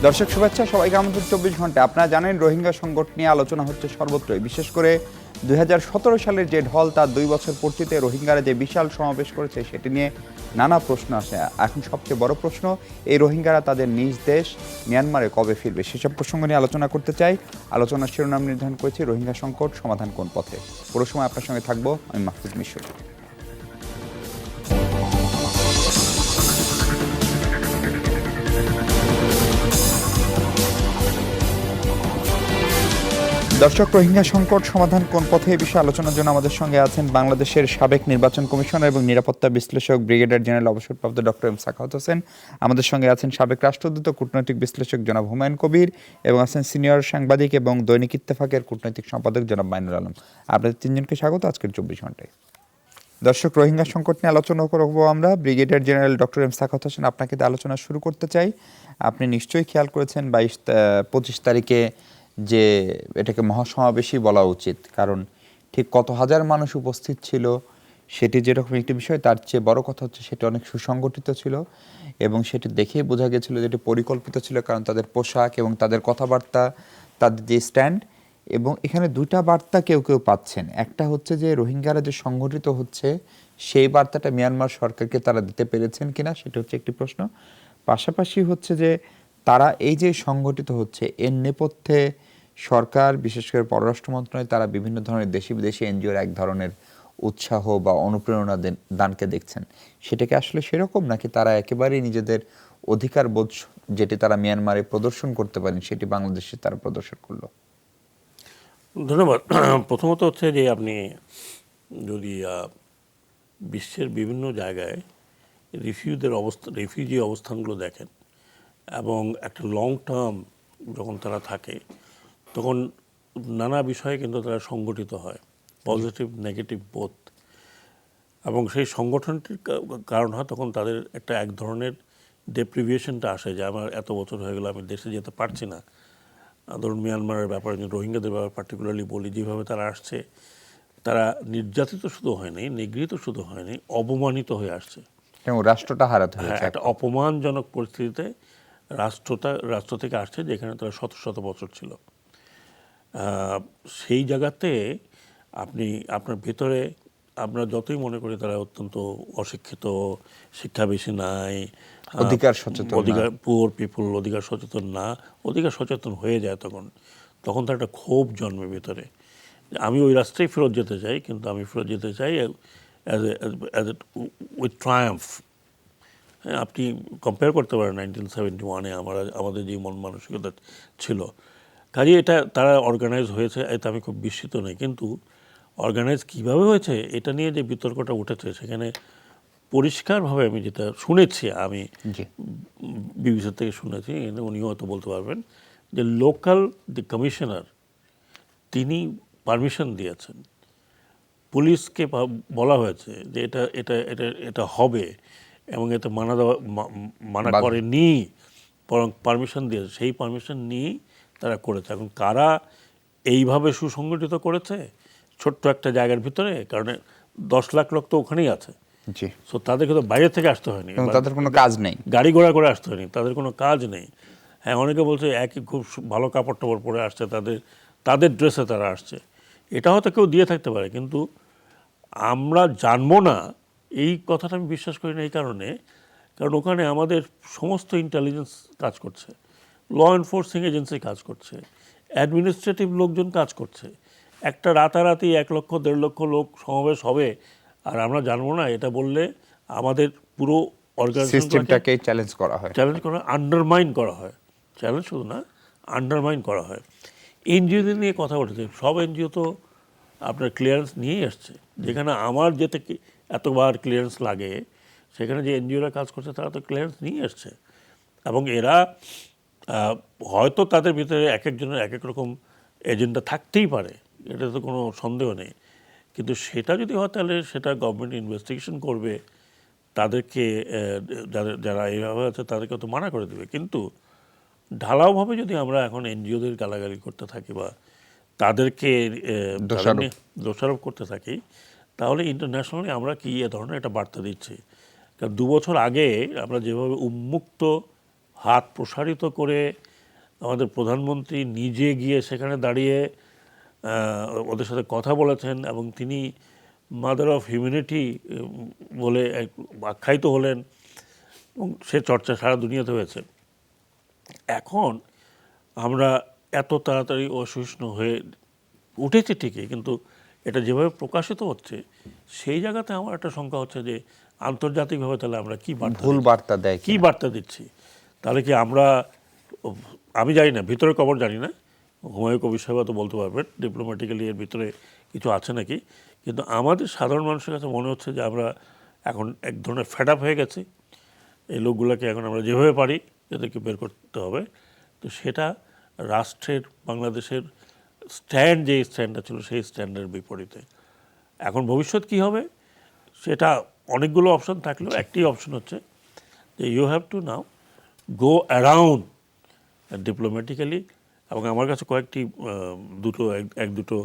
দর্শক শুভেচ্ছা, সবাইকে আমন্ত্রণ 24 ঘন্টা। আপনারা জানেন রোহিঙ্গা সংকট নিয়ে আলোচনা হচ্ছে সর্বত্রই, বিশেষ করে 2017 সালের যে ঢল তার 2 বছর পূর্তিতে রোহিঙ্গারা যে বিশাল সমাবেশ করেছে সেটি নিয়ে নানা প্রশ্ন আসে। এখন সবচেয়ে বড় প্রশ্ন, এই রোহিঙ্গারা তাদের নিজ দেশ মিয়ানমারে কবে ফিরবে? সেসব প্রসঙ্গ নিয়ে আলোচনা করতে চাই। আলোচনার শিরোনাম নির্ধারণ করেছি রোহিঙ্গা সংকট, সমাধান কোন পথে। পুরো সময় আপনার সঙ্গে থাকবো আমি মাহফুজ মিশু। দর্শক, রোহিঙ্গা সংকট সমাধান কোন পথে এই বিষয়ে আলোচনার জন্য আমাদের সঙ্গে আছেন বাংলাদেশের সাবেক নির্বাচন কমিশনার এবং নিরাপত্তা বিশ্লেষক ব্রিগেডিয়ার জেনারেল অবসরপ্রাপ্ত ডক্টর এম সাখাওয়াত হোসেন। আমাদের সঙ্গে আছেন সাবেক রাষ্ট্রদূত কূটনৈতিক বিশ্লেষক জনাব হুমায়ুন কবির এবং আছেন সিনিয়র সাংবাদিক এবং দৈনিক ইত্তেফাকের কূটনৈতিক সম্পাদক জনাব মাইনুল আলম। আপনাদের তিনজনকে স্বাগত আজকের 24 ঘন্টায়। দর্শক, রোহিঙ্গা সংকট নিয়ে আলোচনা করবো আমরা। Brigadier general doctor M Sakhawat Hossain, আপনাকে দিয়ে আলোচনা শুরু করতে চাই। আপনি নিশ্চয়ই খেয়াল করেছেন 25 তারিখে যে এটাকে মহাসমাবেশই বলা উচিত, কারণ ঠিক কত হাজার মানুষ উপস্থিত ছিল সেটি যেরকম একটি বিষয়, তার চেয়ে বড় কথা হচ্ছে সেটি অনেক সুসংগঠিত ছিল এবং সেটি দেখেই বোঝা গেছিল যে এটি পরিকল্পিত ছিল, কারণ তাদের পোশাক এবং তাদের কথাবার্তা, তাদের যে স্ট্যান্ড। এবং এখানে দুটা বার্তা কেউ কেউ পাচ্ছেন। একটা হচ্ছে যে রোহিঙ্গারা যে সংগঠিত হচ্ছে সেই বার্তাটা মিয়ানমার সরকারকে তারা দিতে পেরেছেন কিনা, সেটা হচ্ছে একটি প্রশ্ন। পাশাপাশি হচ্ছে যে তারা এই যে সংগঠিত হচ্ছে এর নেপথ্যে সরকার, বিশেষ করে পররাষ্ট্র মন্ত্রণালয়, তারা বিভিন্ন ধরনের দেশি বিদেশি এনজিওর এক ধরনের উৎসাহ বা অনুপ্রেরণা দানকে দেখছেন। সেটাকে আসলে সেরকম, নাকি তারা একেবারেই নিজেদের অধিকার বোধ যেটি তারা মিয়ানমারে প্রদর্শন করতে পারেন সেটি বাংলাদেশে তারা প্রদর্শন করলো? ধন্যবাদ। প্রথমত হচ্ছে যে আপনি যদি বিশ্বের বিভিন্ন জায়গায় রিফিউজি অবস্থানগুলো দেখেন এবং একটা লং টার্ম যখন তারা থাকে তখন নানা বিষয়ে কিন্তু তারা সংগঠিত হয়, পজিটিভ নেগেটিভ বোথ। এবং সেই সংগঠনটির কারণ হয় তখন তাদের একটা এক ধরনের ডেপ্রিভিয়েশনটা আসে যে আমার এত বছর হয়ে গেল আমি দেশে যেতে পারছি না। ধরুন মিয়ানমারের ব্যাপারে, রোহিঙ্গাদের ব্যাপারে পার্টিকুলারলি বলি, যেভাবে তারা আসছে, তারা নির্যাতিত শুধু হয়নি, নিগৃহীত শুধু হয়নি, অপমানিত হয়ে আসছে এবং রাষ্ট্রটা হারাতে হ্যাঁ, হয়েছে। একটা অপমানজনক পরিস্থিতিতে রাষ্ট্র থেকে আসছে যেখানে তারা শত শত বছর ছিল। সেই জায়গাতে আপনার ভেতরে আপনার যতই মনে করি তারা অত্যন্ত অশিক্ষিত, শিক্ষা বেশি নাই, অধিকার সচেতন, পুয়ার পিপুল অধিকার সচেতন না, অধিকার সচেতন হয়ে যায় তখন তার একটা ক্ষোভ জন্মে ভেতরে। আমি ওই রাষ্ট্রেই ফেরত যেতে চাই, কিন্তু আমি ফেরত যেতে চাই উইথ ট্রায়াম্ফ। হ্যাঁ, আপনি কম্পেয়ার করতে পারেন 1971-এ আমাদের যে মন মানসিকতা ছিল। কাজে এটা তারা অর্গানাইজ হয়েছে, এতে আমি খুব বিস্মিত নই। কিন্তু অর্গানাইজ কীভাবে হয়েছে এটা নিয়ে যে বিতর্কটা উঠেছে, সেখানে পরিষ্কারভাবে আমি যেটা শুনেছি, আমি বিবিসি থেকে শুনেছি, উনিও হয়তো বলতে পারবেন, যে লোকাল যে কমিশনার তিনি পারমিশন দিয়েছেন, পুলিশকে বলা হয়েছে যে এটা এটা এটা এটা হবে এবং এতে মানা করেনি, বরং পারমিশন দিয়েছে। সেই পারমিশন নিয়েই তারা করেছে। এখন কারা এইভাবে সুসংগঠিত করেছে ছোট্ট একটা জায়গার ভিতরে, কারণ 10 লাখ লোক তো ওখানেই আছে। সো তাদেরকে তো বাইরে থেকে আসতে হয়নি, তাদের কোনো কাজ নেই, গাড়ি ঘোড়া করে আসতে হয়নি, তাদের কোনো কাজ নেই। হ্যাঁ, অনেকে বলছে একই খুব ভালো কাপড় টাপড় পরে আসছে, তাদের ড্রেসে তারা আসছে। এটা হয়তো কেউ দিয়ে থাকতে পারে, কিন্তু আমরা জানবো না এই কথাটা আমি বিশ্বাস করি না। এই কারণ ওখানে আমাদের সমস্ত ইন্টেলিজেন্স কাজ করছে, ল এনফোর্সিং এজেন্সি কাজ করছে, অ্যাডমিনিস্ট্রেটিভ লোকজন কাজ করছে। একটা রাতারাতি 1 লক্ষ 1.5 লক্ষ লোক সমাবেশ হবে আর আমরা জানবো না? এটা বললে আমাদের পুরো অর্গানাইজেশনটাকে চ্যালেঞ্জ করা হয়, আন্ডারমাইন করা হয়। চ্যালেঞ্জ শুধু না, আন্ডারমাইন করা হয়। এনজিওদের নিয়ে কথা বলেছে, সব এনজিও তো আপনার ক্লিয়ারেন্স নিয়েই আসছে। যেখানে আমার যেতে এতবার ক্লিয়ারেন্স লাগে, সেখানে যে এনজিওরা কাজ করছে তারা তো ক্লিয়ারেন্স নিয়ে আসছে। এবং এরা হয়তো তাদের ভিতরে এক একজনের এক এক রকম এজেন্ডা থাকতেই পারে, এটা তো কোনো সন্দেহ নেই। কিন্তু সেটা যদি হয় তাহলে সেটা গভর্নমেন্ট ইনভেস্টিগেশন করবে, তাদেরকে যারা এইভাবে আছে তাদেরকে তো মানা করে দেবে। কিন্তু ঢালাওভাবে যদি আমরা এখন এনজিওদের গালাগালি করতে থাকি বা তাদেরকে দোষারোপ করতে থাকি, তাহলে ইন্টারন্যাশনালি আমরা কি এ ধরনের একটা বার্তা দিচ্ছি? কারণ 2 বছর আগে আমরা যেভাবে উন্মুক্ত হাত প্রসারিত করে আমাদের প্রধানমন্ত্রী নিজে গিয়ে সেখানে দাঁড়িয়ে ওদের সাথে কথা বলেছেন এবং তিনি মাদার অফ হিউম্যানিটি বলে আখ্যায়িত হলেন এবং সে চর্চা সারা দুনিয়াতে হয়েছে। এখন আমরা এত তাড়াতাড়ি অসহিষ্ণু হয়ে উঠেছে ঠিকই, কিন্তু এটা যেভাবে প্রকাশিত হচ্ছে সেই জায়গাতে আমার একটা শঙ্কা হচ্ছে যে আন্তর্জাতিকভাবে তাহলে আমরা কি ভুল বার্তা দেয় কি বার্তা দিচ্ছি। তাহলে কি আমরা, আমি জানি না, ভিতরে খবর জানি না, হুমায়ুন কবির সাহেব তো বলতে পারবেন ডিপ্লোম্যাটিক্যালি এর ভিতরে কিছু আছে নাকি, কিন্তু আমাদের সাধারণ মানুষের কাছে মনে হচ্ছে যে আমরা এখন এক ধরনের ফেড আপ হয়ে গেছি। এই লোকগুলোকে এখন আমরা যেভাবে পারি এদেরকে বের করতে হবে। তো সেটা রাষ্ট্রের, বাংলাদেশের স্ট্যান্ড, যে স্ট্যান্ডটা ছিল সেই স্ট্যান্ডের বিপরীতে। এখন ভবিষ্যৎ কি হবে সেটা অনেকগুলো অপশন থাকলেও একটি অপশন হচ্ছে যে you have to now go around diplomatically. এবং আমার কাছে কয়েকটি এক দুটো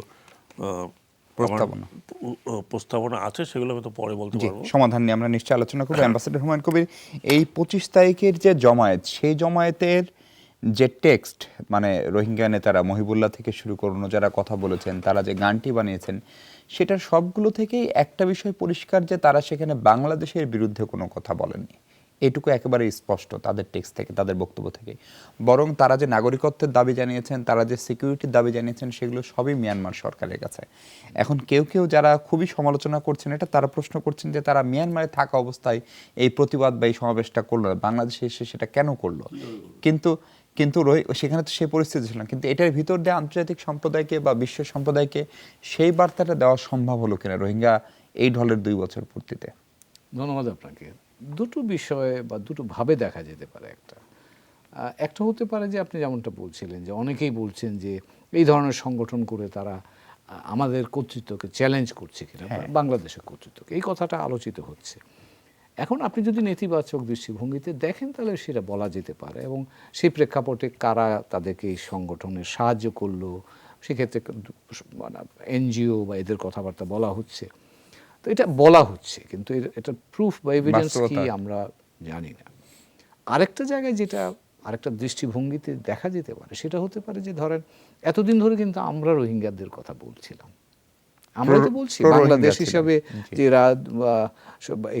প্রস্তাবনা আছে, সেগুলো আমি তো পরে বলতে পারবো। সমাধান নিয়ে আমরা নিশ্চয়ই আলোচনা করবো। অ্যাম্বাসেডর হুমায়ুন কবির, এই 25 তারিখের যে জমায়েত, সেই জমায়েতের যে টেক্সট, মানে রোহিঙ্গা নেতারা মহিবুল্লাহ থেকে শুরু করুন যারা কথা বলেছেন, তারা যে গানটি বানিয়েছেন, সেটার সবগুলো থেকেই একটা বিষয় পরিষ্কার যে তারা সেখানে বাংলাদেশের বিরুদ্ধে কোনো কথা বলেননি। এটুকু একেবারে স্পষ্ট তাদের টেক্সট থেকে, তাদের বক্তব্য থেকে। বরং তারা যে নাগরিকত্বের দাবি জানিয়েছেন, তারা যে সিকিউরিটির দাবি জানিয়েছেন, সেগুলো সবই মিয়ানমার সরকারের কাছে। এখন কেউ কেউ যারা খুবই সমালোচনা করছেন এটা, তারা প্রশ্ন করছেন যে তারা মিয়ানমারে থাকা অবস্থায় এই প্রতিবাদ বা এই সমাবেশটা করলো না, বাংলাদেশে এসে সেটা কেন করলো? কিন্তু কিন্তু সেখানে তো সেই পরিস্থিতি ছিল না। কিন্তু এটার ভিতর দিয়ে আন্তর্জাতিক সম্প্রদায়কে বা বিশ্ব সম্প্রদায়কে সেই বার্তাটা দেওয়া সম্ভব হলো কিনা রোহিঙ্গা এই ঢলের 2 বছর পূর্তিতে? ধন্যবাদ আপনাকে। দুটো বিষয়ে বা দুটো ভাবে দেখা যেতে পারে। একটা হতে পারে যে আপনি যেমনটা বলছিলেন যে অনেকেই বলছেন যে এই ধরনের সংগঠন করে তারা আমাদের কর্তৃত্বকে চ্যালেঞ্জ করছে কিনা, বাংলাদেশের কর্তৃত্বকে, এই কথাটা আলোচিত হচ্ছে। এখন আপনি যদি নেতিবাচক দৃষ্টিভঙ্গিতে দেখেন তাহলে সেটা বলা যেতে পারে, এবং সেই প্রেক্ষাপটে কারা তাদেরকে এই সংগঠনের সাহায্য করলো, সেক্ষেত্রে এনজিও বা এদের কথাবার্তা বলা হচ্ছে। তো এটা বলা হচ্ছে, কিন্তু এটা প্রুফ বা এভিডেন্স কি আমরা জানি না। আরেকটা জায়গায় যেটা আরেকটা দৃষ্টিভঙ্গিতে দেখা যেতে পারে সেটা হতে পারে যে ধরেন এতদিন ধরে কিন্তু আমরা রোহিঙ্গাদের কথা বলছিলাম, আমরা তো বলছি বাংলাদেশ হিসাবে যে এরা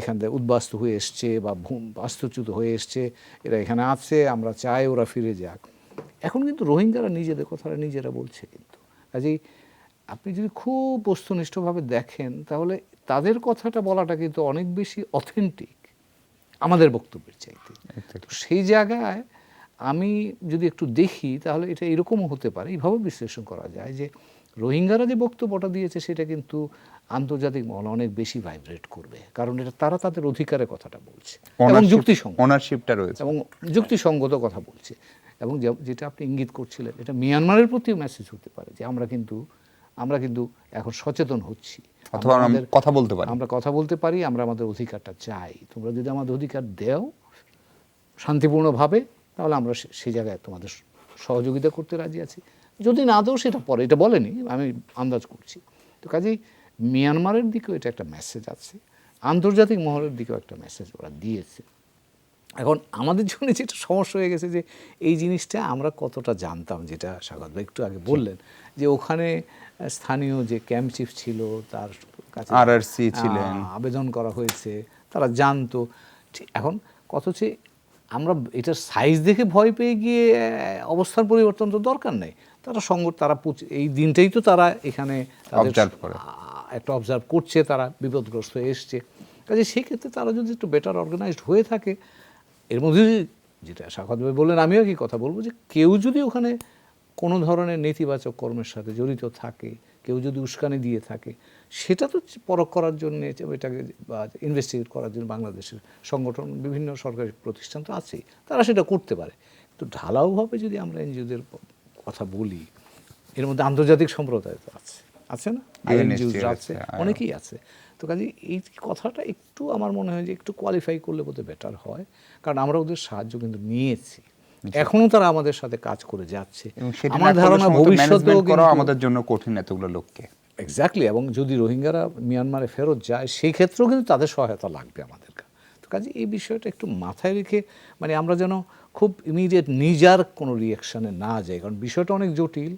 এখান থেকে উদ্বাস্তু হয়ে এসছে বা বাস্তুচ্যুত হয়ে এসছে, এরা এখানে আছে, আমরা চাই ওরা ফিরে যাক। এখন কিন্তু রোহিঙ্গারা নিজেদের কথাটা নিজেরা বলছে। কিন্তু কাজেই আপনি যদি খুব বস্তুনিষ্ঠভাবে দেখেন তাহলে তাদের কথাটা বলাটা কিন্তু অনেক বেশি অথেন্টিক আমাদের বক্তব্যের চাইতে। তো সেই জায়গায় আমি যদি একটু দেখি তাহলে এটা এরকমও হতে পারে, এইভাবে বিশ্লেষণ করা যায় যে রোহিঙ্গারা যে বক্তব্যটা দিয়েছে সেটা কিন্তু আন্তর্জাতিক মহলে অনেক বেশি ভাইব্রেট করবে, কারণ এটা তারা তাদের অধিকারের কথাটা বলছে এবং যুক্তিসঙ্গত, ওনারশিপটা রয়েছে এবং যুক্তিসঙ্গত কথা বলছে। এবং যেটা আপনি ইঙ্গিত করছিলেন, এটা মিয়ানমারের প্রতিও মেসেজ হতে পারে যে আমরা কিন্তু এখন সচেতন হচ্ছি, অথবা আমরা কথা বলতে পারি, আমরা আমাদের অধিকারটা চাই, তোমরা যদি আমাদের অধিকার দেও শান্তিপূর্ণভাবে তাহলে আমরা সেই জায়গায় তোমাদের সহযোগিতা করতে রাজি আছি, যদি না দাও সেটা পরে, এটা বলেনি, আমি আন্দাজ করছি। তো কাজেই মিয়ানমারের দিকেও এটা একটা মেসেজ আছে, আন্তর্জাতিক মহলের দিকেও একটা মেসেজ ওরা দিয়েছে। এখন আমাদের জন্য যেটা সমস্যা হয়ে গেছে যে এই জিনিসটা আমরা কতটা জানতাম, যেটা স্বাগত ভাই একটু আগে বললেন যে ওখানে স্থানীয় যে ক্যাম্প চিফ ছিল তার কাছে আরআরসি ছিলেন, আবেদন করা হয়েছে, তারা জানতো। এখন কত হচ্ছে আমরা এটার সাইজ দেখে ভয় পেয়ে গিয়ে অবস্থার পরিবর্তন তো দরকার নেই। তারা এই দিনটাই তো তারা এখানে একটা অবজার্ভ করছে, তারা বিপদগ্রস্ত হয়ে এসছে। কাজে সেক্ষেত্রে তারা যদি একটু বেটার অর্গানাইজড হয়ে থাকে, এর মধ্যে যেটা সাখাওয়াত ভাই বললেন আমিও কি কথা বলবো যে কেউ যদি ওখানে কোনো ধরনের নেতিবাচক কর্মের সাথে জড়িত থাকে, কেউ যদি উস্কানি দিয়ে থাকে, সেটা তো পরখ করার জন্য, এটাকে বা ইনভেস্টিগেট করার জন্য বাংলাদেশের সংগঠন, বিভিন্ন সরকারি প্রতিষ্ঠান তো আছেই, তারা সেটা করতে পারে। তো ঢালাওভাবে যদি আমরা এনজিওদের কথা বলি, এর মধ্যে আন্তর্জাতিক সম্প্রদায় তো আছে না, এনজিওরা আছে, অনেকেই আছে। তো কাজে এই কথাটা একটু আমার মনে হয় যে একটু কোয়ালিফাই করলে বোধহয় বেটার হয়, কারণ আমরা ওদের সাহায্য কিন্তু নিয়েছি, এখনো তারা আমাদের সাথে কাজ করে যাচ্ছে। আমার ধারণা ভবিষ্যতেও আমাদের জন্য কঠিন এতগুলো লোককে। এক্স্যাক্টলি। এবং যদি রোহিঙ্গারা মিয়ানমারে ফেরত যায় সেই ক্ষেত্রেও কিন্তু তাদের সহায়তা লাগবে আমাদের। তো কাজে এই বিষয়টা একটু মাথায় রেখে, মানে আমরা যেন খুব ইমিডিয়েট নিজার কোনো রিয়াকশানে না যায়, কারণ বিষয়টা অনেক জটিল।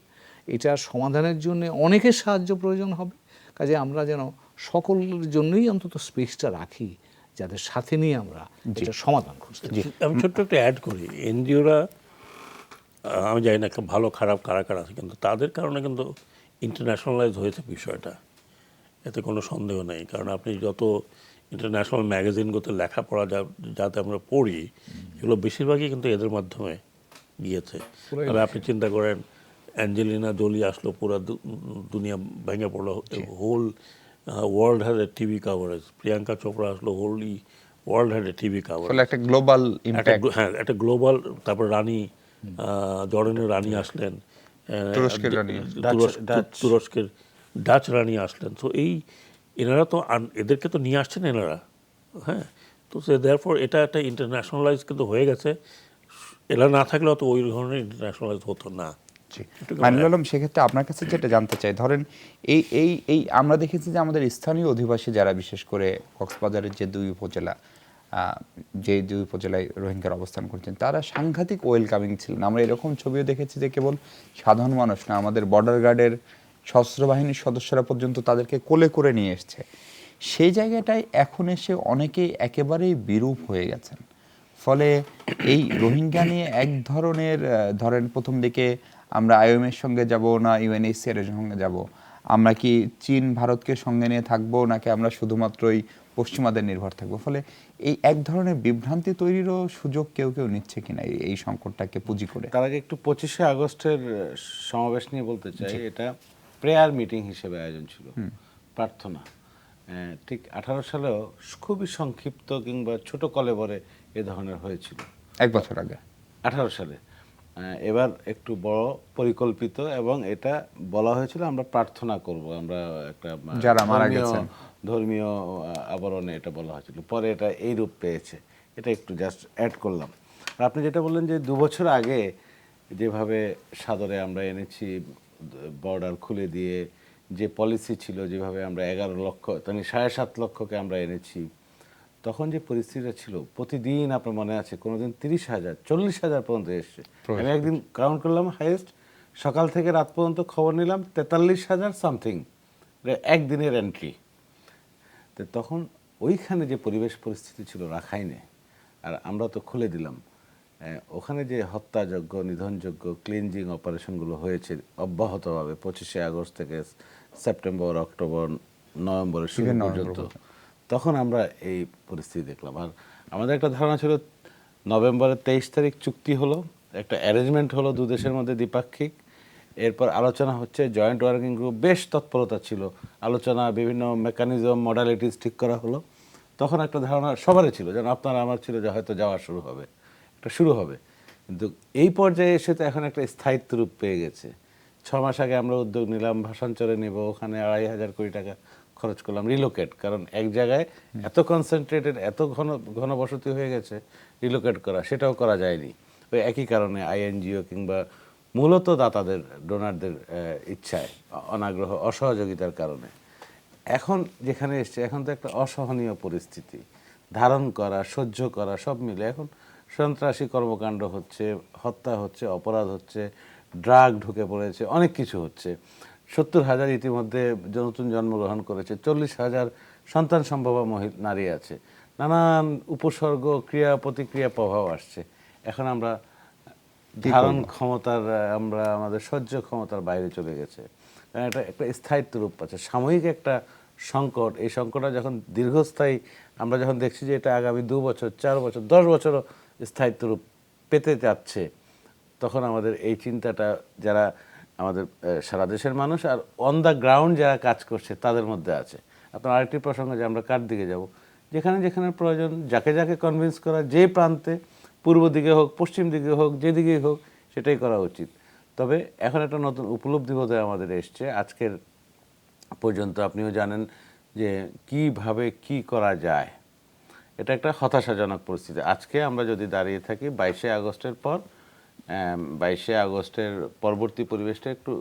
এটা সমাধানের জন্য অনেকের সাহায্য প্রয়োজন হবে। কাজে আমরা যেন সকলের জন্যই অন্তত স্পেসটা রাখি, যাদের সাথে নিয়ে আমরা এটা সমাধান খুঁজতে পারি। আমি ছোট্ট একটা অ্যাড করি, এনজিওরা আমি জানি না একটা ভালো খারাপ কারা কারা আছে, কিন্তু তাদের কারণে কিন্তু ইন্টারন্যাশনালাইজ হয়েছে বিষয়টা, এতে কোনো সন্দেহ নেই। কারণ আপনি যত ইন্টারন্যাশনাল ম্যাগাজিনগুলোতে লেখাপড়া যাতে আমরা পড়ি, এগুলো বেশিরভাগই কিন্তু এদের মাধ্যমে গিয়েছে। তবে আপনি চিন্তা করেন, অ্যাঞ্জেলিনা জোলি আসলো, পুরো দুনিয়া ভেঙে পড়লো, whole world has a TV coverage. Priyanka Chopra আসলো, whole world has a TV coverage. ফলে একটা গ্লোবাল ইম্প্যাক্ট। হ্যাঁ, একটা গ্লোবাল। তারপর রানী, জর্ডানের রানী আসলেন, তুরস্কের রানী, তুরস্কের ডাচ রানী আসলেন। তো এই এনারা তো এদেরকে তো নিয়ে আসছেন এনারা, হ্যাঁ। তো সে দেয়ারফর এটা একটা ইন্টারন্যাশনালাইজ কিন্তু হয়ে গেছে। এরা না থাকলেও তো ওই ধরনের ইন্টারন্যাশনালাইজ হতো না। মাইনুল আলম, সেক্ষেত্রে আপনার কাছে যেটা জানতে চাই, ধরেন এই এই এই আমরা দেখেছি যে আমাদের স্থানীয় অধিবাসী যারা, বিশেষ করে কক্সবাজারের যে দুই উপজেলায় রোহিঙ্গার অবস্থান করছেন, তারা সাংঘাতিক ওয়েলকামিং ছিলেন। আমরা এরকম ছবিও দেখেছি যে কেবল সাধারণ মানুষ না, আমাদের বর্ডার গার্ডের সশস্ত্র বাহিনীর সদস্যরা পর্যন্ত তাদেরকে কোলে করে নিয়ে এসছে। সেই জায়গাটায় এখন এসে অনেকেই একেবারেই বিরূপ হয়ে গেছেন। ফলে এই রোহিঙ্গা নিয়ে এক ধরনের, ধরেন প্রথম দিকে আমরা IOM এর সঙ্গে যাব না UNHCR এর সঙ্গে যাব, আমরা কি চীন ভারতকে সঙ্গে নিয়ে থাকবো, নাকি আমরা শুধুমাত্রই পশ্চিমাদের নির্ভর থাকবো। ফলে এই এক ধরনের বিভ্রান্তি তৈরিরও সুযোগ কেউ কেউ নিচ্ছে কিনা এই সংকটটাকে পুঁজি করে। তার আগে একটু 25শে আগস্টের সমাবেশ নিয়ে বলতে চাই। এটা প্রেয়ার মিটিং হিসেবে আয়োজন ছিল, প্রার্থনা। ঠিক 18 সালেও খুবই সংক্ষিপ্ত কিংবা ছোট কলেবরে এ ধরনের হয়েছিল 1 বছর আগে 18 সালে। এবার একটু বড় পরিকল্পিত, এবং এটা বলা হয়েছিল আমরা প্রার্থনা করব, আমরা একটা যারা মারা গেছেন ধর্মীয় আবরণে এটা বলা হয়েছিল। পরে এটা এই রূপ পেয়েছে। এটা একটু জাস্ট অ্যাড করলাম। আর আপনি যেটা বললেন যে 2 বছর আগে যেভাবে সাদরে আমরা এনেছি, বর্ডার খুলে দিয়ে যে পলিসি ছিল, যেভাবে আমরা 11 লক্ষ, মানে 7.5 লক্ষকে আমরা এনেছি, তখন যে পরিস্থিতিটা ছিল, প্রতিদিন আপনার মনে আছে কোনোদিন 30,000 40,000 পর্যন্ত এসছে। আমি একদিন কাউন্ট করলাম, হাইয়েস্ট সকাল থেকে রাত পর্যন্ত খবর নিলাম 43,000 সামথিং একদিনের এন্ট্রি। তো তখন ওইখানে যে পরিবেশ পরিস্থিতি ছিল রাখাইনে, আর আমরা তো খুলে দিলাম, ওখানে যে হত্যাযজ্ঞ, নিধনযজ্ঞ, ক্লিনজিং অপারেশনগুলো হয়েছে অব্যাহতভাবে 25শে আগস্ট থেকে সেপ্টেম্বর, অক্টোবর, নভেম্বরের শুরু পর্যন্ত, তখন আমরা এই পরিস্থিতি দেখলাম। আর আমাদের একটা ধারণা ছিল নভেম্বরের 23 তারিখ চুক্তি হলো, একটা অ্যারেঞ্জমেন্ট হলো দু দেশের মধ্যে দ্বিপাক্ষিক। এরপর আলোচনা হচ্ছে, জয়েন্ট ওয়ার্কিং গ্রুপ বেশ তৎপরতা ছিল, আলোচনা, বিভিন্ন মেকানিজম, মডালিটিস ঠিক করা হলো। তখন একটা ধারণা সবারই ছিল, যেন আপনারা আমার ছিল, যে হয়তো যাওয়া শুরু হবে, একটা শুরু হবে। কিন্তু এই পর্যায়ে এসে তো এখন একটা স্থায়িত্ব রূপ পেয়ে গেছে। 6 মাস আগে আমরা উদ্যোগ নিলাম, ভাষাঞ্চলে নেব, ওখানে 2,500 কোটি টাকা খরচ করলাম রিলোকেট, কারণ এক জায়গায় এত কনসেন্ট্রেটেড, এত ঘনবসতি হয়ে গেছে, রিলোকেট করা সেটাও করা যায়নি। ওই একই কারণে INGO কিংবা মূলত দাতাদের, ডোনারদের ইচ্ছায়, অনাগ্রহ, অসহযোগিতার কারণে। এখন যেখানে এসছে, এখন তো একটা অসহনীয় পরিস্থিতি ধারণ করা, সহ্য করা, সব মিলে এখন সন্ত্রাসী কর্মকাণ্ড হচ্ছে, হত্যা হচ্ছে, অপরাধ হচ্ছে, ড্রাগ ঢুকে পড়েছে, অনেক কিছু হচ্ছে। 70,000 ইতিমধ্যে নতুন জন্মগ্রহণ করেছে, 40,000 সন্তান সম্ভবা নারী আছে, নানান উপসর্গ, ক্রিয়া প্রতিক্রিয়া প্রভাব আসছে। এখন আমরা ধারণ ক্ষমতার, আমরা আমাদের সহ্য ক্ষমতার বাইরে চলে গেছে। এটা একটা স্থায়িত্ব রূপ পাচ্ছে, সাময়িক একটা সংকট। এই সংকটটা যখন দীর্ঘস্থায়ী, আমরা যখন দেখছি যে এটা আগামী 2 বছর, 4 বছর, 10 বছরও স্থায়িত্ব রূপ পেতে যাচ্ছে, তখন আমাদের এই চিন্তাটা, যারা আমাদের সারা দেশের মানুষ আর অন দ্য গ্রাউন্ড যারা কাজ করছে তাদের মধ্যে আছে। আপনার আরেকটি প্রসঙ্গ, যে আমরা কার দিকে যাব, যেখানে যেখানে প্রয়োজন, যাকে যাকে কনভিন্স করা, যে প্রান্তে, পূর্ব দিকে হোক, পশ্চিম দিকে হোক, যেদিকেই হোক, সেটাই করা উচিত। তবে এখন একটা নতুন উপলব্ধি বোধহয় আমাদের এসছে। আজকের পর্যন্ত আপনিও জানেন যে কিভাবে কি করা যায়, এটা একটা হতাশাজনক পরিস্থিতি। আজকে আমরা যদি দাঁড়িয়ে থাকি 22শে আগস্টের পর, 22শে আগস্টের পরবর্তী পরিবেশটা একটু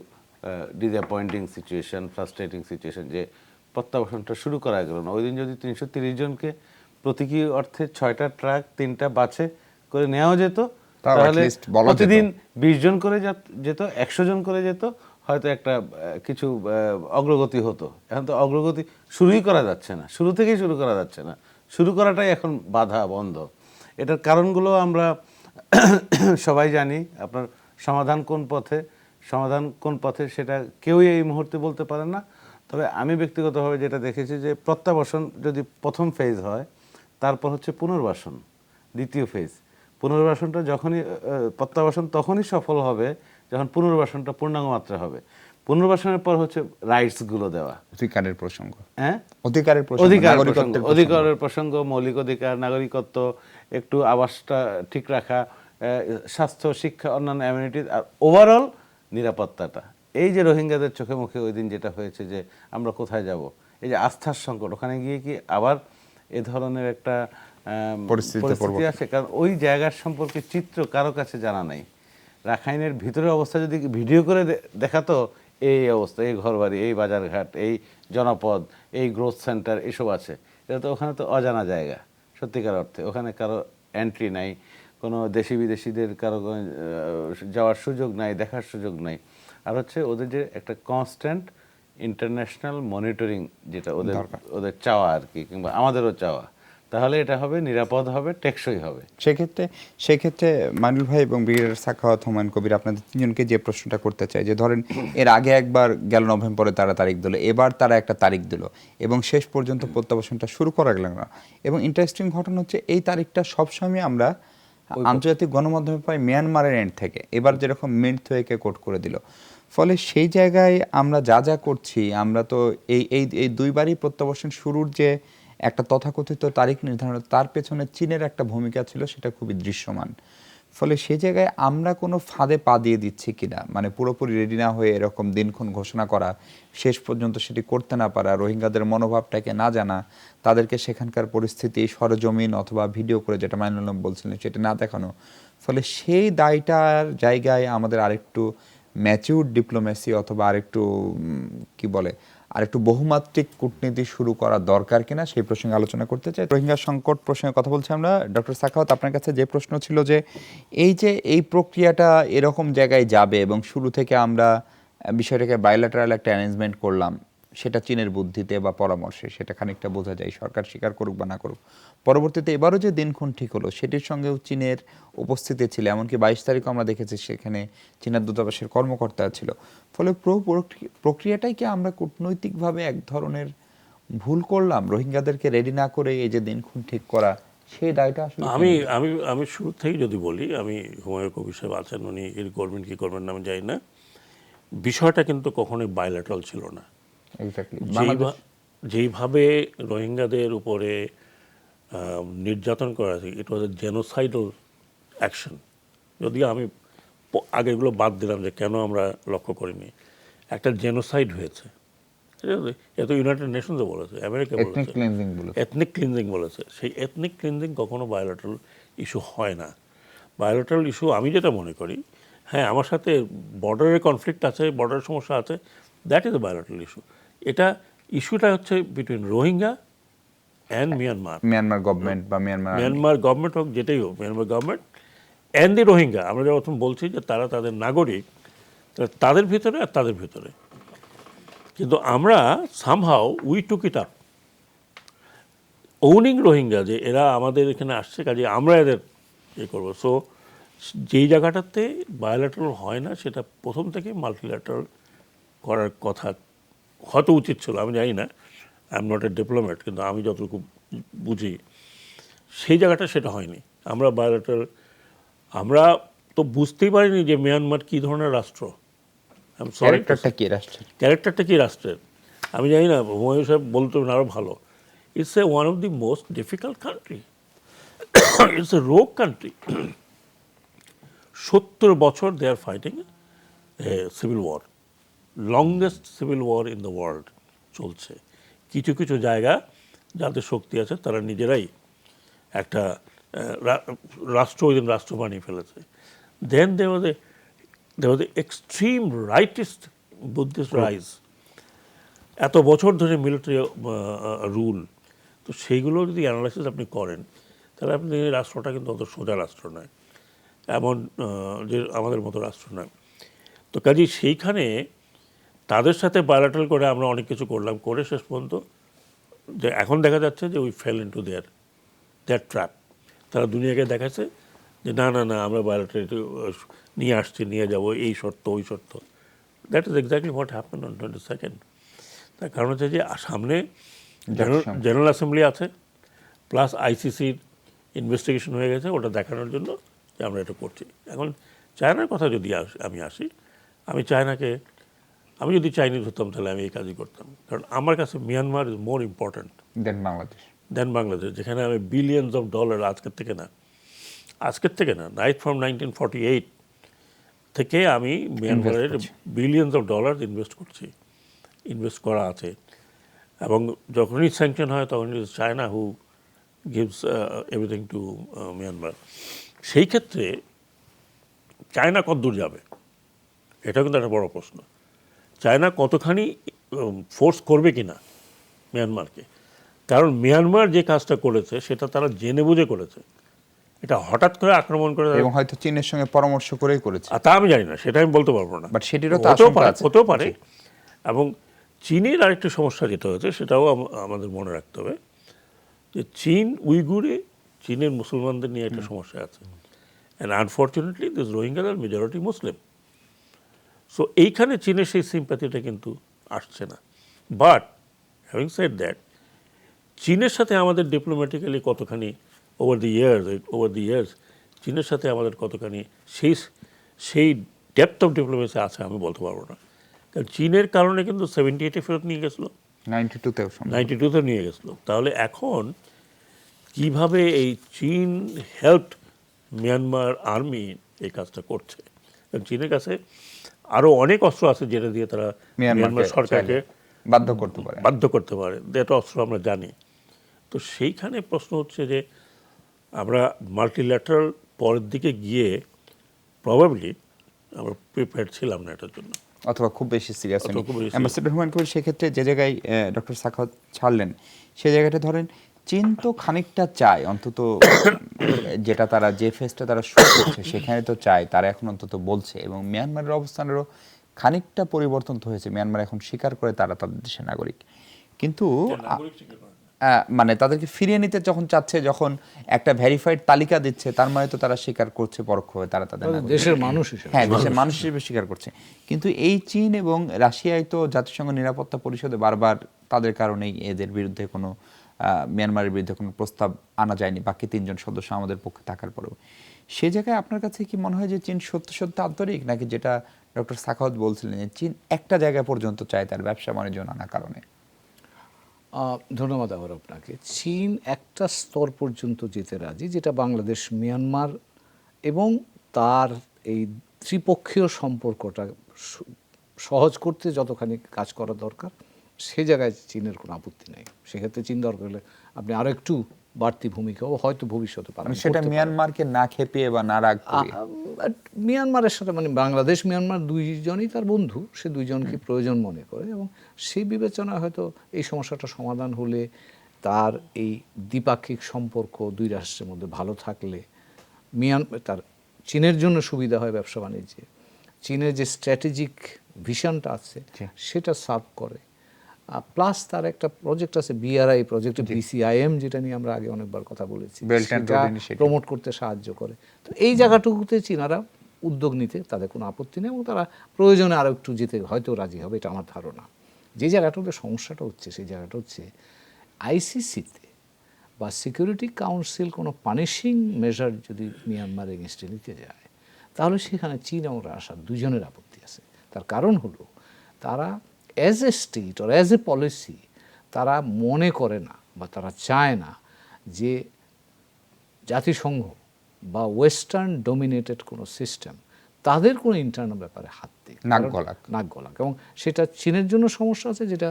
ডিসঅ্যাপয়েন্টিং সিচুয়েশন, ফ্রাস্ট্রেটিং সিচুয়েশন, যে প্রত্যাবাসনটা শুরু করা গেল না। ওই দিন যদি 330 জনকে প্রতীকী অর্থে 6টা ট্রাক 3টা বাসে করে নেওয়া যেত, তাও at তাহলে least বলা যেত। প্রতিদিন 20 জন করে যেত, 100 জন করে যেত, হয়তো একটা কিছু অগ্রগতি হতো। এখন তো অগ্রগতি শুরুই করা যাচ্ছে না, শুরু থেকেই শুরু করা যাচ্ছে না, শুরু করাটাই এখন বাধা, বন্ধ। এটার কারণগুলো আমরা সবাই জানি। আপনার সমাধান কোন পথে সেটা কেউই এই মুহূর্তে বলতে পারে না। তবে আমি ব্যক্তিগতভাবে যেটা দেখেছি যে প্রত্যাবাসন যদি প্রথম ফেজ হয়, তারপর হচ্ছে পুনর্বাসন দ্বিতীয় ফেজ। পুনর্বাসনটা প্রত্যাবাসন তখনই সফল হবে যখন পুনর্বাসনটা পূর্ণাঙ্গ মাত্রা হবে। পুনর্বাসনের পর হচ্ছে রাইটসগুলো দেওয়া, অধিকারের প্রসঙ্গ, হ্যাঁ, অধিকারের প্রসঙ্গ, নাগরিকত্বের প্রসঙ্গ। অধিকারের প্রসঙ্গ, মৌলিক অধিকার, নাগরিকত্ব, একটু আবাসটা ঠিক রাখা, স্বাস্থ্য, শিক্ষা, অন্যান্য অ্যামিনিটিজ, আর ওভারঅল নিরাপত্তাটা। এই যে রোহিঙ্গাদের চোখে মুখে ওই দিন যেটা হয়েছে যে আমরা কোথায় যাব, এই যে আস্থার সংকট, ওখানে গিয়ে কি আবার এ ধরনের একটা পরিস্থিতি আসে? কারণ ওই জায়গার সম্পর্কে চিত্র কারো কাছে জানা নাই। রাখাইনের ভিতরের অবস্থা যদি ভিডিও করে দেখাতো, এই অবস্থা, এই ঘরবাড়ি, এই বাজারঘাট, এই জনপদ, এই গ্রোথ সেন্টার, এসব আছে, এটা তো ওখানে তো অজানা জায়গা সত্যিকার অর্থে। ওখানে কারো এন্ট্রি নাই, কোনো দেশি বিদেশিদের কারো যাওয়ার সুযোগ নাই, দেখার সুযোগ নাই। আর হচ্ছে ওদের যে একটা কনস্ট্যান্ট ইন্টারন্যাশনাল মনিটরিং, যেটা ওদের চাওয়া আর কি, কিংবা আমাদেরও চাওয়া, তাহলে এটা হবে, নিরাপদ হবে, টেকসই হবে। সেক্ষেত্রে মাইনুল ভাই এবং ব্রিগেডিয়ার সাখাওয়াত, হুমায়ুন কবির, আপনাদের তিনজনকে যে প্রশ্নটা করতে চাই, যে ধরেন এর আগে একবার গেল নভেম্বরে তারা তারিখ দিল, এবার তারা একটা তারিখ দিল এবং শেষ পর্যন্ত প্রত্যাবাসনটা শুরু করা গেল না। এবং ইন্টারেস্টিং ঘটনা হচ্ছে এই তারিখটা সবসময় আমরা আন্তর্জাতিক গণমাধ্যমে পাই মিয়ানমারের এন্ড থেকে, এবার যেরকম মিড থেকে কোট করে দিল। ফলে সেই জায়গায় আমরা যা করছি, আমরা তো এই দুইবারই প্রত্যাবাসন শুরুর যে একটা তথাকথিত তারিখ নির্ধারণ, তার পেছনে চীনের একটা ভূমিকা ছিল, সেটা খুবই দৃশ্যমান। ফলে সেই জায়গায় আমরা কোনো ফাঁদে পা দিয়ে দিচ্ছি কিনা, মানে পুরোপুরি রেডি না হয়ে এরকম দিনক্ষণ ঘোষণা করা, শেষ পর্যন্ত সেটি করতে না পারা, রোহিঙ্গাদের মনোভাবটাকে না জানা, তাদেরকে সেখানকার পরিস্থিতি সরজমিন অথবা ভিডিও করে, যেটা মাইনুল বলছিলেন, সেটা না দেখানো। ফলে সেই দায়টার জায়গায় আমাদের আরেকটু ম্যাচিউর ডিপ্লোমেসি অথবা আরেকটু আরেকটু বহুমাত্রিক কূটনীতি শুরু করা দরকার কিনা, সেই প্রসঙ্গে আলোচনা করতে চাই। রোহিঙ্গা সংকট প্রসঙ্গে কথা বলছি আমরা। ডক্টর সাখাওয়াত, আপনার কাছে যে প্রশ্ন ছিল যে এই প্রক্রিয়াটা এরকম জায়গায় যাবে এবং শুরু থেকে আমরা বিষয়টাকে বাইল্যাটারাল একটা অ্যারেঞ্জমেন্ট করলাম, সেটা চীনের বুদ্ধিতে বা পরামর্শে, সেটা খানিকটা বোঝা যায়, সরকার স্বীকার করুক বা না করুক। পরবর্তীতে এবারও যে দিনক্ষণ ঠিক হলো, সেটির সঙ্গেও চীনের উপস্থিতি ছিল, এমনকি 22 তারিখও আমরা দেখেছি সেখানে চীনের দূতাবাসের কর্মকর্তা ছিল। ফলে প্রক্রিয়াটাই কি আমরা কূটনৈতিকভাবে এক ধরনের ভুল করলাম, রোহিঙ্গাদেরকে রেডি না করে এই যে দিনক্ষণ ঠিক করা, সেই দায়টা আসলে আমি শুরু থেকে যদি বলি, আমি হুমায়ুন কবির সাহেব আছেন, উনি এর করবেন কি করবেন না আমি জানি না, বিষয়টা কিন্তু কখনোই বাইল্যাটারাল ছিল না। যেইভাবে রোহিঙ্গাদের উপরে নির্যাতন করা হয়েছে, ইট ওয়াজ এ জেনোসাইডাল অ্যাকশন। যদিও আমি আগেগুলো বাদ দিলাম যে কেন আমরা লক্ষ্য করিনি, একটা জেনোসাইড হয়েছে। ঠিক আছে, এত ইউনাইটেড নেশনসও বলেছে, আমেরিকা বলেছে, এথনিক ক্লিনজিং বলেছে। সেই এথনিক ক্লিনজিং কখনো বায়োলেটারাল ইস্যু হয় না। বায়োলেটারাল ইস্যু আমি যেটা মনে করি, হ্যাঁ আমার সাথে বর্ডারের কনফ্লিক্ট আছে, বর্ডারের সমস্যা আছে, that is a bilateral issue. ইস্যুটা হচ্ছে between Rohingya and Myanmar government বা মিয়ানমার গভর্নমেন্ট হোক, যেটাই হোক, Myanmar government and the Rohingya. আমরা যখন বলছি যে তারা তাদের নাগরিক, তাদের ভিতরে আর তাদের ভিতরে, কিন্তু আমরা somehow we took it up owning Rohingya, যে এরা আমাদের এখানে আসছে, কাজে আমরা এদের করবো। সো যেই জায়গাটাতে বায়োল্যাটারাল হয় না, সেটা প্রথম থেকে মাল্টিল্যাটারাল করার কথা হয়তো উচিত ছিল, আমি জানি না, I am not a diplomat, কিন্তু আমি যতটুকু বুঝি সেই জায়গাটা সেটা হয়নি। আমরা বায়োল্যাটারাল, আমরা তো বুঝতেই পারিনি যে মিয়ানমার কী ধরনের রাষ্ট্র, ক্যারেক্টারটা কি রাষ্ট্রের আমি জানি না। হুমায়ুন সাহেব বলতে আরও ভালো, it's a one of the most difficult country, it's a rogue country. 70 বছর they are fighting a civil war, longest civil war in the world চলছে। কিছু কিছু জায়গা যাদের শক্তি আছে তারা নিজেরাই একটা রাষ্ট্র বানিয়ে ফেলেছে। দেন there was the extreme rightist Buddhist rise, এত বছর ধরে মিলিটারি রুল। তো সেইগুলো যদি অ্যানালাইসিস আপনি করেন, তাহলে আপনি রাষ্ট্রটা কিন্তু অত সোজা রাষ্ট্র নয়। এমন যে আমাদের মতো রাষ্ট্র নয়। তো কাজেই সেইখানে তাদের সাথে বায়োলেটারাল করে আমরা অনেক কিছু করলাম, করে শেষ পর্যন্ত যে এখন দেখা যাচ্ছে যে we fell into their trap. তারা দুনিয়াকে দেখাচ্ছে যে না না না আমরা বায়োলেটারাল নিয়ে আসছি, নিয়ে যাব, এই শর্ত ওই শর্ত। That is exactly what happen on 22nd। তার কারণ হচ্ছে যে সামনে জেনারেল অ্যাসেম্বলি আছে, প্লাস আইসিসির ইনভেস্টিগেশন হয়ে গেছে, ওটা দেখানোর জন্য যে আমরা এটা করছি। এখন চায়নার কথা যদি আমি আসি, আমি যদি চাইনিজ হতাম তাহলে আমি এই কাজই করতাম। কারণ আমার কাছে মিয়ানমার ইজ মোর ইম্পর্ট্যান্ট দেন বাংলাদেশ, যেখানে আমি বিলিয়নস অফ ডলার আজকের থেকে না রাইট ফ্রম 1948 থেকে আমি মিয়ানমারের বিলিয়নস অফ ডলার ইনভেস্ট করা আছে। এবং যখনই স্যাংশন হয় তখন is China who gives everything to Myanmar. সেই ক্ষেত্রে চায়না কতদূর যাবে এটা কিন্তু একটা বড় প্রশ্ন। চায়না কতখানি ফোর্স করবে কি না মিয়ানমারকে, কারণ মিয়ানমার যে কাজটা করেছে সেটা তারা জেনে বুঝে করেছে, এটা হঠাৎ করে আক্রমণ করে এবং হয়তো চীনের সঙ্গে পরামর্শ করেই করেছে। তা আমি জানি না, সেটা আমি বলতে পারবো না, বাট সেটিরও তো আশঙ্কা আছে। হতেও পারে। এবং চীনের আরেকটা সমস্যা যেটা হয়েছে সেটাও আমাদের মনে রাখতে হবে যে উইগুরে চীনের মুসলমানদের নিয়ে একটা সমস্যা আছে। And unfortunately this Rohingyas are majority Muslim. So এইখানে চীনের সেই সিম্প্যাথিটা কিন্তু আসছে না। বাট হ্যাভিং সেড দ্যাট, চীনের সাথে আমাদের ডিপ্লোম্যাটিক্যালি কতখানি ওভার দি ইয়ার্স চীনের সাথে আমাদের কতখানি সেই ডেপথ অফ ডিপ্লোমেসি আছে আমি বলতে পারবো না। কারণ চীনের কারণে কিন্তু 78-এ ফেরত নিয়ে গেছিলো, 92-তে নিয়ে গেছিলো। তাহলে এখন কিভাবে এই চীন হেল্প মিয়ানমার আর্মি এই কাজটা করছে? কারণ চীনের কাছে আরও অনেক অস্ত্র আছে যেটা দিয়ে তারা মিয়ানমার সরকারকে বাধ্য করতে পারে, এটা অস্ত্র আমরা জানি। তো সেইখানে প্রশ্ন হচ্ছে যে আমরা মাল্টিল্যাটারাল পরের দিকে গিয়ে প্রবাবলি আমরা প্রিপেয়ার ছিলাম না এটার জন্য, অথবা খুব বেশি সিরিয়াস। অ্যাম্বাসেডর হুমায়ুন কবির সেক্ষেত্রে যে জায়গায় ডক্টর সাখাওয়াত ছাড়লেন সেই জায়গাটা ধরেন চীন তো খানিকটা চায় অন্তত, যেটা তারা যে ফেসটা তারা শুরু করছে সেখানে তো চায়, তারা এখন অন্তত বলছে। এবং মিয়ানমারের অবস্থানেরও খানিকটা পরিবর্তন তো হয়েছে, মিয়ানমার এখন স্বীকার করে তারা তাদের দেশের নাগরিক, কিন্তু মানে তাদেরকে ফিরিয়ে নিতে যখন চাচ্ছে, যখন একটা ভেরিফাইড তালিকা দিচ্ছে, তার মানে তো তারা স্বীকার করছে পরোক্ষভাবে তারা তাদের দেশের মানুষ হিসেবে, হ্যাঁ দেশের মানুষ হিসেবে স্বীকার করছে। কিন্তু এই চীন এবং রাশিয়ায় তো জাতিসংঘ নিরাপত্তা পরিষদে বারবার তাদের কারণেই এদের বিরুদ্ধে কোনো মিয়ানমারের বিরুদ্ধে কোনো প্রস্তাব আনা যায়নি, বাকি 3জন সদস্য আমাদের পক্ষে থাকার পরেও। সে জায়গায় আপনার কাছে কি মনে হয় যে চীন সত্য আন্তরিক, নাকি যেটা ডক্টর সাখাওয়াত বলছিলেন যে চীন একটা জায়গা পর্যন্ত চায় তার ব্যবসা বাণিজ্য নানা কারণে? ধন্যবাদ আবার আপনাকে। চীন একটা স্তর পর্যন্ত যেতে রাজি, যেটা বাংলাদেশ, মিয়ানমার এবং তার এই ত্রিপক্ষীয় সম্পর্কটা সহজ করতে যতখানি কাজ করা দরকার সে জায়গায় চীনের কোনো আপত্তি নেই। সেক্ষেত্রে চীন দরকার হলে আপনি আরও একটু বাড়তি ভূমিকাও হয়তো ভবিষ্যতে পাবেন। সেটা মিয়ানমারকে না খেপিয়ে বা না রাগ করে মিয়ানমারের সাথে, মানে বাংলাদেশ মিয়ানমার দুইজনই তার বন্ধু, সে দুইজনকে প্রয়োজন মনে করে এবং সেই বিবেচনায় হয়তো এই সমস্যাটা সমাধান হলে তার এই দ্বিপাক্ষিক সম্পর্ক দুই রাষ্ট্রের মধ্যে ভালো থাকলে তার চীনের জন্য সুবিধা হয় ব্যবসা বাণিজ্যে। চীনের যে স্ট্র্যাটেজিক ভিশনটা আছে সেটা সার্ভ করে, প্লাস তার একটা প্রজেক্ট আছে BRI প্রজেক্ট, BCIM, যেটা নিয়ে আমরা আগে অনেকবার কথা বলেছি, সেটা প্রমোট করতে সাহায্য করে। তো এই জায়গাটুকুতে চীনারা উদ্যোগ নিতে তাদের কোনো আপত্তি নেই এবং তারা প্রয়োজনে আরও একটু যেতে হয়তো রাজি হবে, এটা আমার ধারণা। যে জায়গাটাতে সমস্যাটা হচ্ছে সেই জায়গাটা হচ্ছে ICC-তে বা সিকিউরিটি কাউন্সিল কোনো পানিশিং মেজার যদি মিয়ানমার এগেনস্টে নিতে যায় তাহলে সেখানে চীন এবং রাশিয়া দুজনের আপত্তি আছে। তার কারণ হলো তারা as a state or as a policy তারা মনে করে না বা তারা চায় না যে জাতিসংঘ বা ওয়েস্টার্ন ডোমিনেটেড কোনো সিস্টেম তাদের কোনো ইন্টারনাল ব্যাপারে হাত দিক, নাক গলাক। এবং সেটা চীনের জন্য সমস্যা আছে, যেটা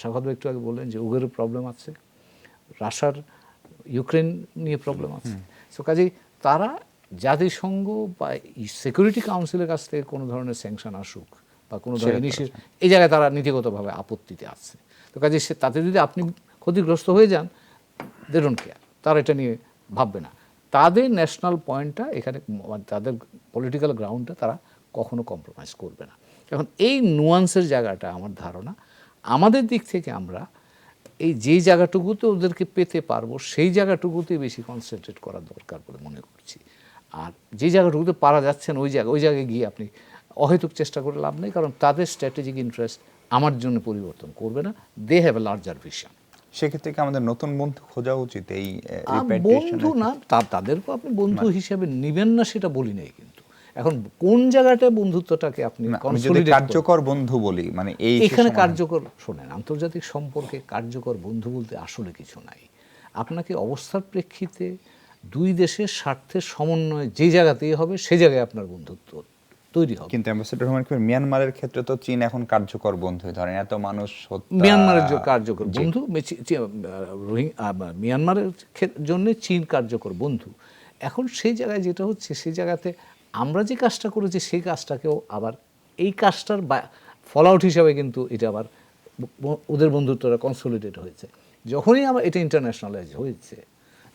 সাখাওয়াত ভাই একটু আগে বললেন যে উগরের প্রবলেম আছে, রাশিয়ার ইউক্রেন নিয়ে প্রবলেম আছে। সো কাজেই তারা জাতিসংঘ বা সিকিউরিটি কাউন্সিলের কাছ থেকে কোনো ধরনের স্যাংশন আসুক বা কোনো ধরনের এই জায়গায় তারা নীতিগতভাবে আপত্তিতে আছে। তো কাজে তাতে যদি আপনি ক্ষতিগ্রস্ত হয়ে যান, দে ডোন্ট কেয়ার, তারা এটা নিয়ে ভাববে না। তাদের ন্যাশনাল পয়েন্টটা এখানে মানে তাদের পলিটিক্যাল গ্রাউন্ডটা তারা কখনো কম্প্রোমাইজ করবে না। এখন এই নুয়ান্সের জায়গাটা আমার ধারণা আমাদের দিক থেকে আমরা এই যেই জায়গাটুকুতে ওদেরকে পেতে পারবো সেই জায়গাটুকুতে বেশি কনসেন্ট্রেট করা দরকার বলে মনে করছি। আর যে জায়গাটুকুতে পারা যাচ্ছে না ওই জায়গায় গিয়ে আপনি অহেতুক চেষ্টা করে লাভ নেই, কারণ তাদের স্ট্র্যাটেজিক ইন্টারেস্ট আমার জন্য পরিবর্তন করবে না। They have a larger vision. সেক্ষেত্রে কি আমাদের নতুন বন্ধু খোঁজা উচিত এই বন্ধু না, তাদেরকে আপনি বন্ধু হিসেবে নিবেন না সেটা বলি নাই, কিন্তু এখন কোন জায়গাটায় বন্ধুত্বটাকে আপনি কনসলিডেট কার্যকর বন্ধু বলি মানে এই এখানে কার্যকর, শোনেন, আন্তর্জাতিক সম্পর্কে কার্যকর বন্ধু বলতে আসলে কিছু নাই। আপনাকে অবস্থার প্রেক্ষিতে দুই দেশের স্বার্থের সমন্বয় যে জায়গাতেই হবে সেই জায়গায় আপনার বন্ধুত্ব তৈরি হবে। কিন্তু অ্যাম্বাসেডর রহমান কবির, মিয়ানমারের ক্ষেত্রে তো চীন এখন কার্যকর বন্ধু, ধরেন এত মানুষ মিয়ানমারের কার্যকর বন্ধু, মিয়ানমারের জন্য চীন কার্যকর বন্ধু। এখন সেই জায়গায় যেটা হচ্ছে সেই জায়গাতে আমরা যে কাজটা করেছি সেই কাজটাকেও আবার এই কাজটার ফল আউট হিসাবে কিন্তু এটা আবার ওদের বন্ধুত্বটা কনসলিডেট হয়েছে। যখনই আমার এটা ইন্টারন্যাশনালাইজ হয়েছে,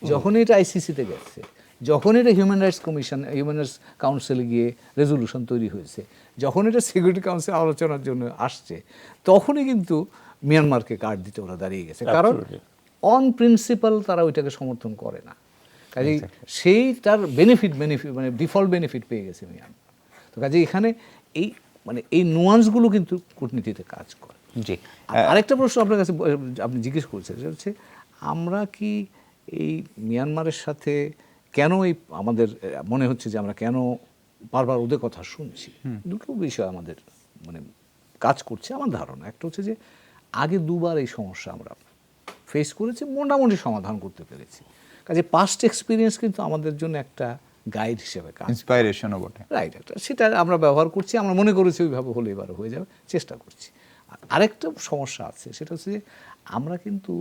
যখনই এটা আইসিসিতে গেছে, যখন এটা human rights commission, human rights কাউন্সিলে গিয়ে রেজলিউশন তৈরি হয়েছে, যখন এটা সিকিউরিটি কাউন্সিল আলোচনার জন্য আসছে, তখনই কিন্তু মিয়ানমারকে কার্ড দিতে ওরা দাঁড়িয়ে গেছে, কারণ অন প্রিন্সিপাল তারা ওইটাকে সমর্থন করে না। কাজেই সেই তার বেনিফিট মানে ডিফল্ট বেনিফিট পেয়ে গেছে মিয়ানমার। তো কাজে এখানে এই মানে এই নুয়ান্সগুলো কিন্তু কূটনীতিতে কাজ করে। জি। আরেকটা প্রশ্ন আপনার কাছে আপনি জিজ্ঞেস করছেন, সেটা হচ্ছে আমরা কি এই মিয়ানমারের সাথে কেন এই আমাদের মনে হচ্ছে যে আমরা কেন বারবার ওদের কথা শুনছি। দুটো বিষয় আমাদের মানে কাজ করছে আমার ধারণা। একটা হচ্ছে যে আগে দুবার এই সমস্যা আমরা ফেস করেছি, মোটামুটি সমাধান করতে পেরেছি। কাজে পাস্ট এক্সপিরিয়েন্স কিন্তু আমাদের জন্য একটা গাইড হিসেবে কাজ, ইন্সপাইরেশনও বটে। রাইট, একটা সেটা আমরা ব্যবহার করছি, আমরা মনে করেছি ওইভাবে হলে এবার হয়ে যাবে, চেষ্টা করছি। আর আরেকটা সমস্যা আছে, সেটা হচ্ছে যে আমরা কিন্তু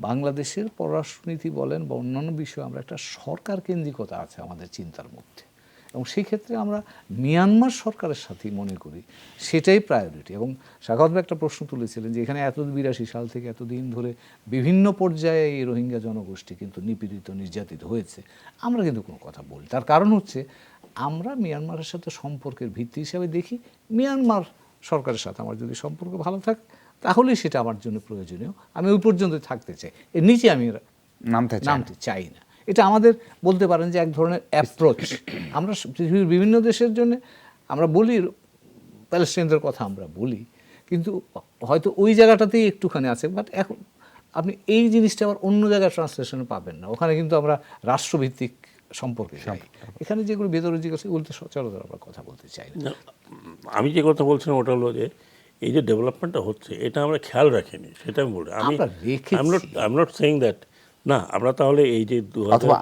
বাংলাদেশের পররাষ্ট্রনীতি বলেন বা অন্যান্য বিষয়ে আমরা একটা সরকার কেন্দ্রিকতা আছে আমাদের চিন্তার মধ্যে, এবং সেই ক্ষেত্রে আমরা মিয়ানমার সরকারের সাথেই মনে করি সেটাই প্রায়োরিটি। এবং সাখাওয়াত ভাই একটা প্রশ্ন তুলেছিলেন যে এখানে 82 সাল থেকে এতদিন ধরে বিভিন্ন পর্যায়ে এই রোহিঙ্গা জনগোষ্ঠী কিন্তু নিপীড়িত নির্যাতিত হয়েছে, আমরা কিন্তু কোনো কথা বলি। তার কারণ হচ্ছে আমরা মিয়ানমারের সাথে সম্পর্কের ভিত্তি হিসাবে দেখি মিয়ানমার সরকারের সাথে আমার যদি সম্পর্ক ভালো থাকে তাহলেই সেটা আমার জন্য প্রয়োজনীয়, আমি ওই পর্যন্ত থাকতে চাই, এর নিচে আমি নামতে চাই না। এটা আমাদের বলতে পারেন যে এক ধরনের অ্যাপ্রোচ। আমরা পৃথিবীর বিভিন্ন দেশের জন্য আমরা বলি, প্যালেস্টাইনদের কথা আমরা বলি, কিন্তু হয়তো ওই জায়গাটাতেই একটুখানি আছে, বাট এখন আপনি এই জিনিসটা আবার অন্য জায়গায় ট্রান্সলেশনে পাবেন না। ওখানে কিন্তু আমরা রাষ্ট্রভিত্তিক সম্পর্কে চাই, এখানে যেগুলো ভেতরে জিজ্ঞাসা বলতে সচরাচর আমরা কথা বলতে চাই না। আমি যে কথা বলছিলাম ওটা হলো যে এই যে ডেভেলপমেন্টটা হচ্ছে এটা আমরা খেয়াল রাখিনি, সেটা আমি বলি। আমি I am not saying that না আমরা তাহলে এই যে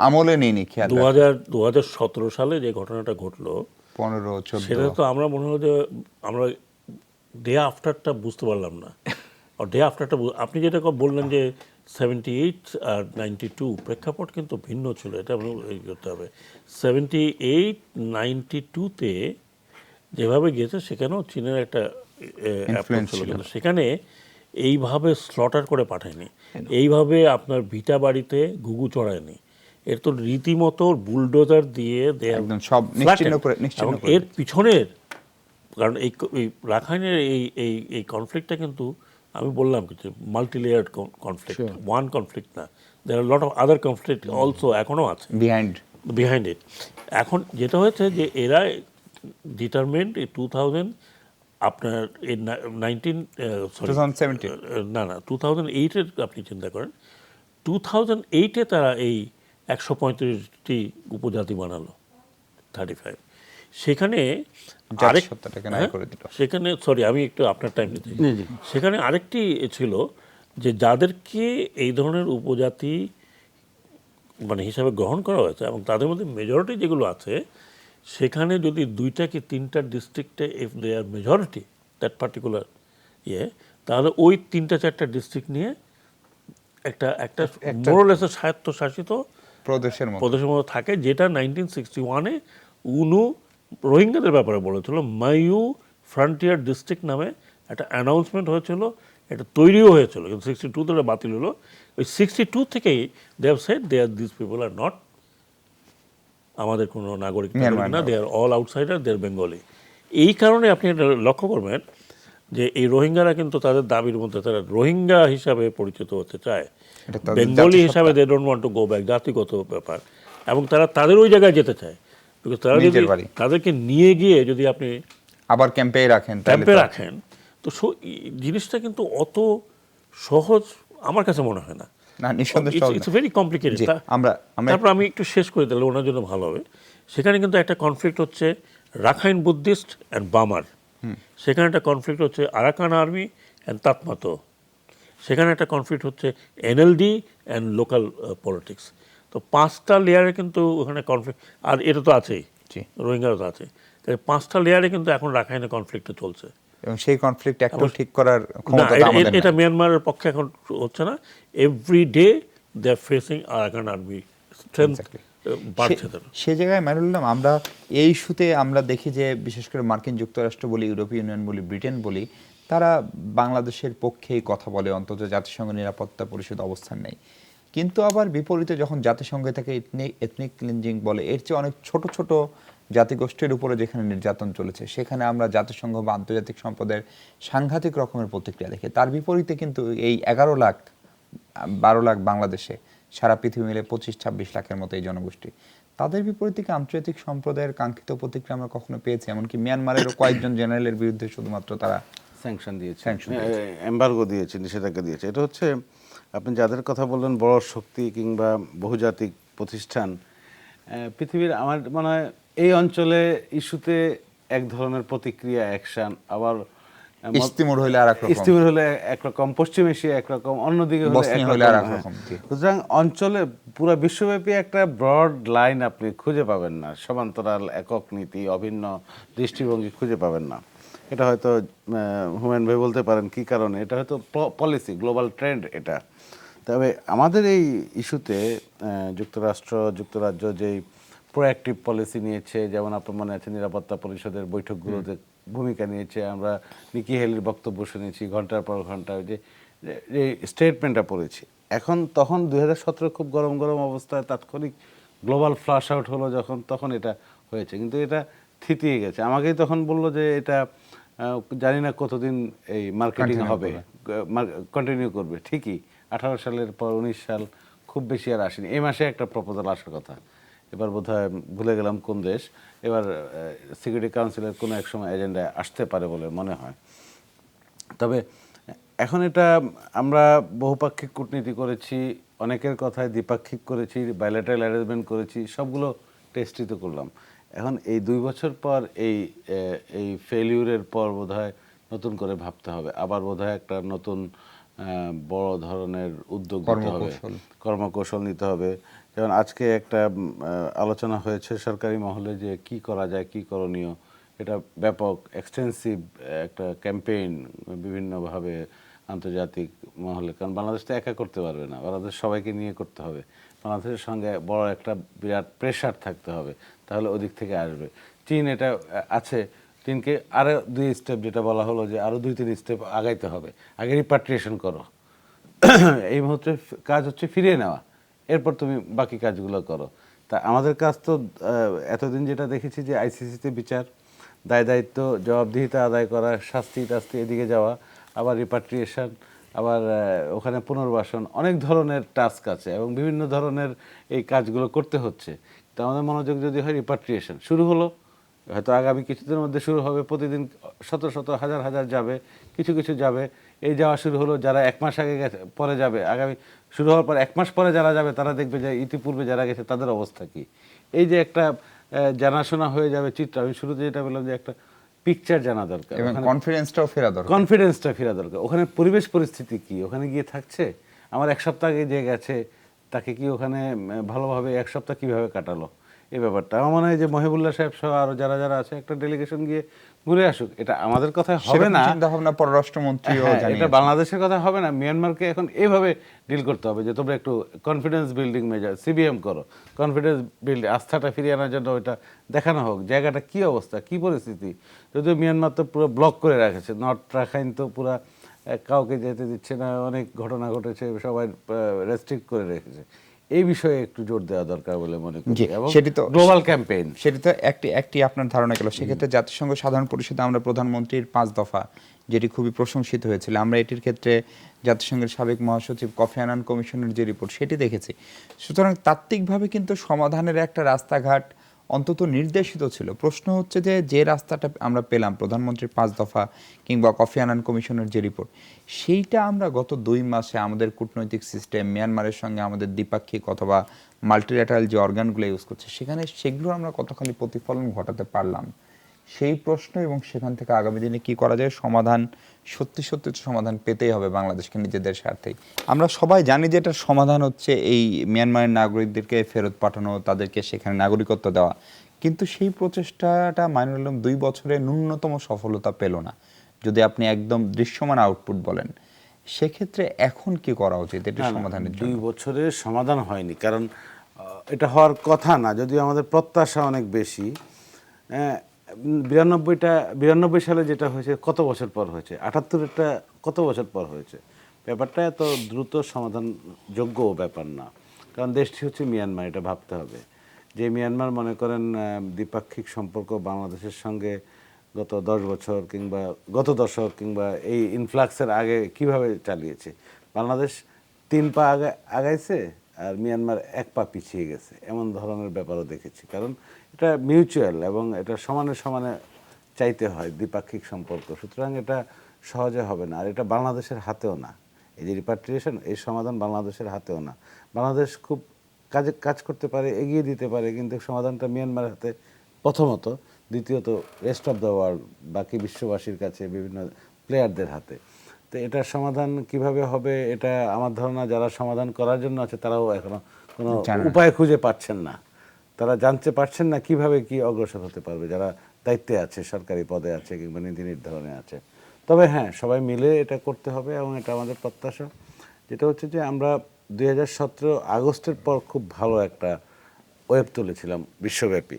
আমলে নেইনি খেয়াল 2017 সালে যে ঘটনাটা ঘটলো 15-14 সেটা তো আমরা মনে হলো যে আমরা ডে আফটারটা বুঝতে পারলাম না। আর ডে আফটারটা আপনি যেটা বললেন যে 78 আর 92 প্রেক্ষাপট কিন্তু ভিন্ন ছিল, এটা আপনি করতে হবে। 78-92-তে যেভাবে গিয়েছে সেখানেও চীনের একটা ছিল, কিন্তু সেখানে এইভাবে স্লটার করে পাঠায়নি, এইভাবে আপনার ভিটা বাড়িতে ঘুঘু চড়ায়নি, এর তো রীতিমতো বুলডোজার দিয়ে একদম সব নিশ্চিহ্ন করে এর পিছনের কারণ এই রাখাইনের এই কনফ্লিক্টটা কিন্তু আমি বললাম কিছু multi layered conflict, one conflict না, there are lot of other conflict also এখনও আছে বিহাইন্ড ইট। এখন যেটা হয়েছে যে এরা ডিটারমেন্ট 2000 আপনার এই 2008-এর আপনি চিন্তা করেন, 2008-এ তারা এই 135টি উপজাতি বানালো 35। সেখানে সেখানে সরি আমি একটু আপনার টাইম নিতে, সেখানে আরেকটি ছিল যে যাদেরকে এই ধরনের উপজাতি মানে হিসাবে গ্রহণ করা হয়েছে এবং তাদের মধ্যে মেজরিটি যেগুলো আছে সেখানে যদি 2টা কি 3টা ডিস্ট্রিক্টে if they are majority that particular তাহলে ওই 3টা-4টা ডিস্ট্রিক্ট নিয়ে একটা মোরলেসে স্বায়ত্তশাসিত প্রদেশের মতো থাকে, যেটা 1961-এ UNO রোহিঙ্গাদের ব্যাপারে বলেছিল। মাইউ ফ্রন্টিয়ার ডিস্ট্রিক্ট নামে একটা অ্যানাউন্সমেন্ট হয়েছিল, এটা তৈরিও হয়েছিল, কিন্তু 62-তে বাতিল হলো। ওই 62 থেকেই they have said this people are not আমাদের কোনো নাগরিক মিয়ানমার না, they are all outsider, they are Bengali. এই কারণে আপনি এটা লক্ষ্য করবেন যে এই রোহিঙ্গারা কিন্তু তাদের দাবির মধ্যে তারা রোহিঙ্গা হিসাবে পরিচিত হতে চায়, এটা তাদের বেঙ্গলি জাতিসত্তা। হিসাবে they don't want to go back, জাতিগত ব্যাপার। এবং তারা তাদের ওই জায়গায় যেতে চায়, বিকজ তারা যদি নিজের বাড়ি। তাদেরকে নিয়ে গিয়ে যদি আপনি আবার ক্যাম্পে রাখেন তাহলে ক্যাম্পে তো- রাখেন, তো জিনিসটা কিন্তু অত সহজ আমার কাছে মনে হয় না। না, নিঃসন্দেহে সহজ না। It's very complicated. জি, আমরা তারপর আমি একটু শেষ করে দিলে ওনার জন্য ভালো হবে। সেখানে কিন্তু একটা কনফ্লিক্ট হচ্ছে রাখাইন বুদ্ধিস্ট অ্যান্ড বামার, সেখানে একটা কনফ্লিক্ট হচ্ছে আরাকান আর্মি অ্যান্ড তাতমাতো, সেখানে একটা কনফ্লিক্ট হচ্ছে এনএলডি অ্যান্ড লোকাল পলিটিক্স। তো 5টা লেয়ারে কিন্তু ওখানে কনফ্লিক্ট, আর এটা তো আছেই, জি। রোহিঙ্গারও তো আছে। তাই 5টা লেয়ারে কিন্তু এখন রাখাইনে কনফ্লিক্টটা চলছে। এবং সেই কনফ্লিক্ট একটু ঠিক করার না, ক্ষমতা তো আমাদের এটা নাই। মিয়ানমারের পক্ষে এখন হচ্ছে না। Every day they are facing Arakan army strength Exactly. বাড়ছে তারা। সে জায়গায় মাইনুল্লাহ, আমরা এই ইস্যুতে আমরা দেখি যে বিশেষ করে মার্কিন যুক্তরাষ্ট্র বলি, ইউরোপীয় ইউনিয়ন বলি, ব্রিটেন বলি, তারা বাংলাদেশের পক্ষেই কথা বলে, অন্তত জাতিসংঘ নিরাপত্তা পরিষদ অবস্থান নেই। কিন্তু আবার বিপরীতে যখন জাতিসংঘে থেকে এথনিক ক্লিনজিং বলে, এর চেয়ে অনেক ছোট ছোট জাতিগোষ্ঠীর উপরে যেখানে নির্যাতন চলেছে, সেখানে আমরা জাতিসংঘ বা আন্তর্জাতিক সম্প্রদায়ের সাংঘাতিক রকমের প্রতিক্রিয়া দেখি। তার বিপরীতে কিন্তু এই 11 লাখ 12 লাখ বাংলাদেশে, সারা পৃথিবী মিলে 25-26 লাখের মতো এই জনগোষ্ঠী, তাদের বিপরীতে কি আন্তর্জাতিক সম্প্রদায়ের কাঙ্ক্ষিত প্রতিক্রিয়া আমরা কখনো পেয়েছি? এমনকি মিয়ানমারেরও কয়েকজন জেনারেলের বিরুদ্ধে শুধুমাত্র তারা স্যাংশন দিয়েছে, Sanction দিয়েছে। এমবার্গো দিয়েছে, নিষেধাজ্ঞা দিয়েছে। এটা হচ্ছে আপনি যাদের কথা বললেন, বড় শক্তি কিংবা বহুজাতিক প্রতিষ্ঠান পৃথিবীর, আমার মনে হয় এই অঞ্চলে ইস্যুতে এক ধরনের প্রতিক্রিয়া, অ্যাকশন, আবার ইস্তিমুর হইলে আর এক রকম, ইস্তিমির হলে একরকম, পশ্চিম এশিয়া একরকম, অন্যদিকে বসনিয়া হলে আর এক হ্যাঁ। রকম, জি। সুতরাং অঞ্চলে পুরো বিশ্বব্যাপী একটা ব্রড লাইন আপনি খুঁজে পাবেন না, সমান্তরাল একক নীতি, অভিন্ন দৃষ্টিভঙ্গি খুঁজে পাবেন না। এটা হয়তো হুমায়ুন ভাই বলতে পারেন কি কারণে, এটা হয়তো পলিসি, গ্লোবাল ট্রেন্ড এটা। তবে আমাদের এই ইস্যুতে যুক্তরাজ্য যেই প্রোঅ্যাক্টিভ পলিসি নিয়েছে, যেমন আপনার মনে আছে নিরাপত্তা পরিষদের বৈঠকগুলোতে ভূমিকা নিয়েছে, আমরা নিকি হেলির বক্তব্য শুনেছি ঘন্টার পর ঘন্টা, যে স্টেটমেন্টটা পড়েছি। এখন তখন 2017 খুব গরম গরম অবস্থায় তাৎক্ষণিক গ্লোবাল ফ্লাশ আউট হলো যখন, তখন এটা হয়েছে, কিন্তু এটা থিতিয়ে গেছে। আমাকেই তখন বললো যে এটা জানি না কতদিন এই মার্কেটিং হবে, কন্টিনিউ করবে। ঠিকই 18 সালের পর 19 সাল খুব বেশি আর আসেনি। এই মাসে একটা প্রপোজাল আসার কথা, এবার বোধহয় ভুলে গেলাম কোন দেশ, এবার সিকিউরিটি কাউন্সিলের কোনো এক সময় এজেন্ডায় আসতে পারে বলে মনে হয়। তবে এখন এটা আমরা বহুপাক্ষিক কূটনীতি করেছি, অনেকের কথায় দ্বিপাক্ষিক করেছি, বাইলেটারাল অ্যারেঞ্জমেন্ট করেছি, সবগুলো টেস্টই তো করলাম। এখন এই 2 বছর পর এই ফেলিউরের পর বোধহয় নতুন করে ভাবতে হবে, আবার বোধহয় একটা নতুন বড় ধরনের উদ্যোগ নিতে হবে, কর্মকৌশল নিতে হবে। যেমন আজকে একটা আলোচনা হয়েছে সরকারি মহলে যে কি করা যায়, কি করণীয়। এটা ব্যাপক এক্সটেন্সিভ একটা ক্যাম্পেইন বিভিন্নভাবে আন্তর্জাতিক মহলে, কারণ বাংলাদেশ তো একা করতে পারবে না, বাংলাদেশ সবাইকে নিয়ে করতে হবে, বাংলাদেশের সঙ্গে বড় একটা বিরাট প্রেশার থাকতে হবে, তাহলে ওদিক থেকে আসবে। চীন এটা আছে, চীনকে আরও 2 স্টেপ, যেটা বলা হলো যে আরও 2-3 স্টেপ আগাইতে হবে, আগে রিপাট্রিয়েশন করো। এই মুহূর্তে কাজ হচ্ছে ফিরিয়ে নেওয়া, এরপর তুমি বাকি কাজগুলো করো। তা আমাদের কাজ তো এতদিন যেটা দেখেছি যে আইসিসিতে বিচার, দায় দায়িত্ব জবাবদিহিতা আদায় করা, শাস্তি টাস্তি এদিকে যাওয়া, আবার রিপাট্রিয়েশন, আবার ওখানে পুনর্বাসন, অনেক ধরনের টাস্ক আছে এবং বিভিন্ন ধরনের এই কাজগুলো করতে হচ্ছে। তো আমাদের মনোযোগ যদি হয় রিপাট্রিয়েশন শুরু হলো, হয়তো আগামী কিছুদিনের মধ্যে শুরু হবে, প্রতিদিন শত শত হাজার হাজার যাবে, কিছু কিছু যাবে, এই যাওয়া শুরু হলো। যারা 1 মাস আগে গেছে পরে যাবে, আগামী শুরু হওয়ার পর 1 মাস পরে যারা যাবে তারা দেখবে যে ইতিপূর্বে যারা গেছে তাদের অবস্থা কী। এই যে একটা জানাশোনা হয়ে যাবে চিত্র, আমি শুরুতে যেটা বললাম যে একটা পিকচার জানা দরকার, এবং কনফিডেন্সটাও ফেরা দরকার। কনফিডেন্সটা ফেরা দরকার। ওখানে পরিবেশ পরিস্থিতি কি, ওখানে গিয়ে থাকছে, আমার 1 সপ্তাহ আগে যে গেছে তাকে কি ওখানে ভালোভাবে 1 সপ্তাহ কিভাবে কাটালো, এই ব্যাপারটা আমার মনে হয় যে মহিবুল্লাহ সাহেব সহ আরো যারা যারা আছে একটা ডেলিগেশন গিয়ে ঘুরে আসুক। এটা আমাদের কথায় হবে না, চিন্তা ভাবনা পররাষ্ট্রমন্ত্রীও হ্যাঁ, জানিয়েছেন। এটা বাংলাদেশের কথা হবে না। মিয়ানমারকে এখন এইভাবে ডিল করতে হবে যে তোমরা একটু কনফিডেন্স বিল্ডিং মেজার সিবিএম করো, কনফিডেন্স বিল্ডিং, আস্থাটা ফিরিয়ে আনার জন্য ওইটা দেখানো হোক জায়গাটা কি অবস্থা, কি পরিস্থিতি। যদিও মিয়ানমার তো পুরো ব্লক করে রেখেছে, নর্থ রাখাইন তো পুরো কাউকে যেতে দিচ্ছে না, অনেক ঘটনা ঘটেছে, সবাই রেস্ট্রিক্ট করে রেখেছে। এই বিষয়ে একটু জোর দেওয়া দরকার বলে মনে করি জি, এবং সেটি তো গ্লোবাল ক্যাম্পেইন। সেটি তো একটি আপনার ধারণা গেল। সেক্ষেত্রে জাতিসংঘ সাধারণ পরিষদে আমরা প্রধানমন্ত্রীর 5 দফা, যেটি খুবই প্রশংসিত হয়েছিল, আমরা এটির ক্ষেত্রে জাতিসংঘের সাবেক মহাসচিব কফি আনান কমিশনের যে রিপোর্ট সেটি দেখেছি। সুতরাং তাত্ত্বিকভাবে কিন্তু সমাধানের একটা রাস্তাঘাট অন্তত নির্দেশিত ছিল। প্রশ্ন হচ্ছে যে রাস্তাটা আমরা পেলাম প্রধানমন্ত্রীর 5 দফা কিংবা কফি আনান কমিশনের যে রিপোর্ট, সেইটা আমরা গত 2 মাসে আমাদের কূটনৈতিক সিস্টেম, মিয়ানমারের সঙ্গে আমাদের দ্বিপাক্ষিক অথবা মাল্টিল্যাটারাল যে অর্গানগুলো ইউজ করছে, সেগুলো আমরা কতখানি প্রতিফলন ঘটাতে পারলাম, সেই প্রশ্ন, এবং সেখান থেকে আগামী দিনে কি করা যায় সমাধান, সত্যি সত্যি তো সমাধান পেতেই হবে বাংলাদেশকে নিজেদের স্বার্থেই। আমরা সবাই জানি যে এটার সমাধান হচ্ছে এই মিয়ানমারের নাগরিকদেরকে ফেরত পাঠানো, তাদেরকে সেখানে নাগরিকত্ব দেওয়া, কিন্তু সেই প্রচেষ্টাটা মাইনুল আলম 2 বছরে ন্যূনতম সফলতা পেল না, যদি আপনি একদম দৃশ্যমান আউটপুট বলেন। সেক্ষেত্রে এখন কি করা উচিত এটির সমাধানের জন্য? 2 বছরের সমাধান হয়নি, কারণ এটা হওয়ার কথা না, যদিও আমাদের প্রত্যাশা অনেক বেশি। 92 সালে যেটা হয়েছে কত বছর পর হয়েছে, 78-এরটা কত বছর পর হয়েছে। ব্যাপারটা এত দ্রুত সমাধানযোগ্য ব্যাপার না, কারণ দেশটি হচ্ছে মিয়ানমার, এটা ভাবতে হবে যে মিয়ানমার মনে করেন দ্বিপাক্ষিক সম্পর্ক বাংলাদেশের সঙ্গে গত 10 বছর কিংবা গত দশক কিংবা এই ইনফ্লাক্সের আগে কিভাবে চালিয়েছে। বাংলাদেশ 3 পা আগাইছে আর মিয়ানমার 1 পা পিছিয়ে গেছে, এমন ধরনের ব্যাপারও দেখেছি। কারণ এটা মিউচুয়াল এবং এটা সমানে সমানে চাইতে হয় দ্বিপাক্ষিক সম্পর্ক, সুতরাং এটা সহজে হবে না। আর এটা বাংলাদেশের হাতেও না, এই যে রিপাট্রিয়েশন, এই সমাধান বাংলাদেশের হাতেও না। বাংলাদেশ খুব কাজ করতে পারে, এগিয়ে দিতে পারে, কিন্তু সমাধানটা মিয়ানমারের হাতে প্রথমত, দ্বিতীয়ত রেস্ট অফ দ্য ওয়ার্ল্ড, বাকি বিশ্ববাসীর কাছে, বিভিন্ন প্লেয়ারদের হাতে। তো এটার সমাধান কিভাবে হবে, এটা আমার ধারণা যারা সমাধান করার জন্য আছে তারাও এখনো কোনো উপায় খুঁজে পাচ্ছেন না, তারা জানতে পারছেন না কিভাবে কি অগ্রসর হতে পারবে, যারা দায়িত্বে আছে, সরকারি পদে আছে কিংবা নীতি নির্ধারণে আছে। তবে হ্যাঁ, সবাই মিলে এটা করতে হবে এবং এটা আমাদের প্রত্যাশা, যেটা হচ্ছে যে আমরা 2017 আগস্টের পর খুব ভালো একটা ওয়েব তুলেছিলাম বিশ্বব্যাপী।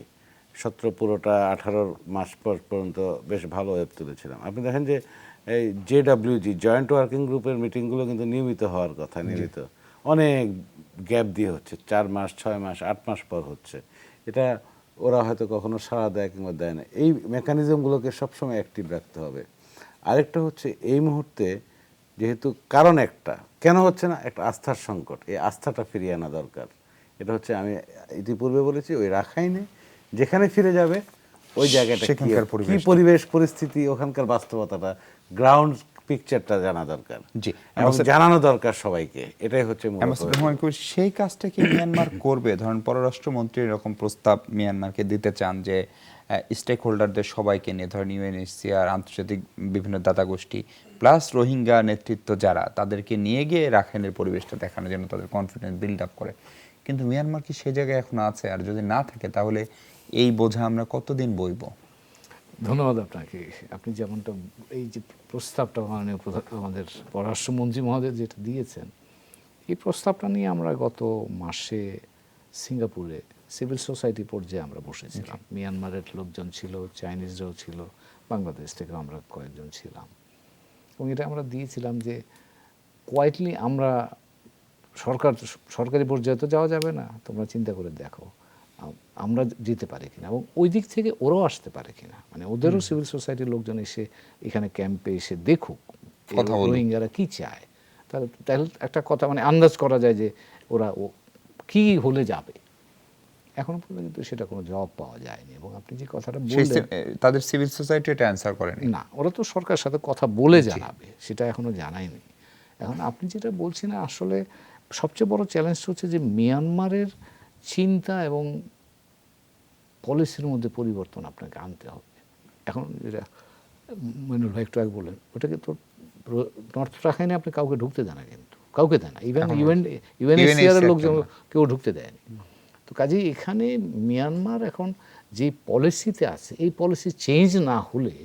17 পুরোটা 18 মাস পর্যন্ত বেশ ভালো ওয়েব তুলেছিলাম। আপনি দেখেন যে এই JWG জয়েন্ট ওয়ার্কিং গ্রুপের মিটিংগুলো কিন্তু নিয়মিত হওয়ার কথা, নিয়মিত অনেক গ্যাপ দিয়ে হচ্ছে, 4 মাস 6 মাস 8 মাস পর হচ্ছে। এটা ওরা হয়তো কখনো সাড়া দেয় কিংবা দেয় না, এই মেকানিজমগুলোকে সবসময় অ্যাক্টিভ রাখতে হবে। আরেকটা হচ্ছে এই মুহূর্তে যেহেতু কারণ একটা কেন হচ্ছে না, একটা আস্থার সংকট, এই আস্থাটা ফিরিয়ে আনা দরকার। এটা হচ্ছে আমি ইতিপূর্বে বলেছি, ওই রাখাইনে যেখানে ফিরে যাবে ওই জায়গাটা কি পরিবেশ পরিস্থিতি, ওখানকার বাস্তবতাটা, গ্রাউন্ড পিকচারটা জানা দরকার, জি, এবং জানানো দরকার সবাইকে। এটাই হচ্ছে সেই কাজটা কি মিয়ানমার করবে? ধরেন পররাষ্ট্রমন্ত্রী এরকম প্রস্তাব মিয়ানমারকে দিতে চান যে স্টেক হোল্ডারদের সবাইকে নিয়ে, ধরেন UNHCR, আন্তর্জাতিক বিভিন্ন দাতা গোষ্ঠী প্লাস রোহিঙ্গা নেতৃত্ব যারা, তাদেরকে নিয়ে গিয়ে রাখাইনের পরিবেশটা দেখানোর জন্য তাদের কনফিডেন্স বিল্ড আপ করে। কিন্তু মিয়ানমার কি সেই জায়গায় এখন আছে? আর যদি না থাকে তাহলে এই বোঝা আমরা কতদিন বইব? ধন্যবাদ আপনাকে। আপনি যেমনটা এই যে প্রস্তাবটা আমাদের পররাষ্ট্রমন্ত্রী মহোদয় যেটা দিয়েছেন, এই প্রস্তাবটা নিয়ে আমরা গত মাসে সিঙ্গাপুরে সিভিল সোসাইটি পর্যায়ে আমরা বসেছিলাম। মিয়ানমারের লোকজন ছিল, চাইনিজরাও ছিল, বাংলাদেশ থেকে আমরা কয়েকজন ছিলাম, এবং এটা আমরা দিয়েছিলাম যে কোয়াইটলি আমরা সরকারি পর্যায়ে তো যাওয়া যাবে না, তোমরা চিন্তা করে দেখো আমরা যেতে পারি কিনা, এবং ওই দিক থেকে ওরাও আসতে পারে কিনা, মানে ওদেরও সিভিল সোসাইটির লোকজন এসে এখানে ক্যাম্পে এসে দেখুক রোহিঙ্গারা কি চায়। তাহলে একটা কথা মানে আন্দাজ করা যায় যে ওরা কি হলে যাবে। এখনো পর্যন্ত কিন্তু সেটা কোনো জবাব পাওয়া যায়নি। এবং আপনি যে কথাটা বললেন, তাদের সিভিল সোসাইটি এটা অ্যানসার করেনি না, ওরা তো সরকারের সাথে কথা বলে জানাবে, সেটা এখনো জানায়নি। এখন আপনি যেটা বলছেন, আসলে সবচেয়ে বড় চ্যালেঞ্জ হচ্ছে যে মিয়ানমারের চিন্তা এবং পলিসির মধ্যে পরিবর্তন আপনাকে আনতে হবে। এখন যেটা মইনুল ভাই একটু আগে বলেন, ওটাকে তো নর্থ রাখাইনে আপনি কাউকে ঢুকতে দেন না, কিন্তু কাউকে দেয় না, ইভেন UNHCR-এর লোকজন কেউ ঢুকতে দেয়নি। তো কাজেই এখানে মিয়ানমার এখন যে পলিসিতে আছে, এই পলিসি চেঞ্জ না হলে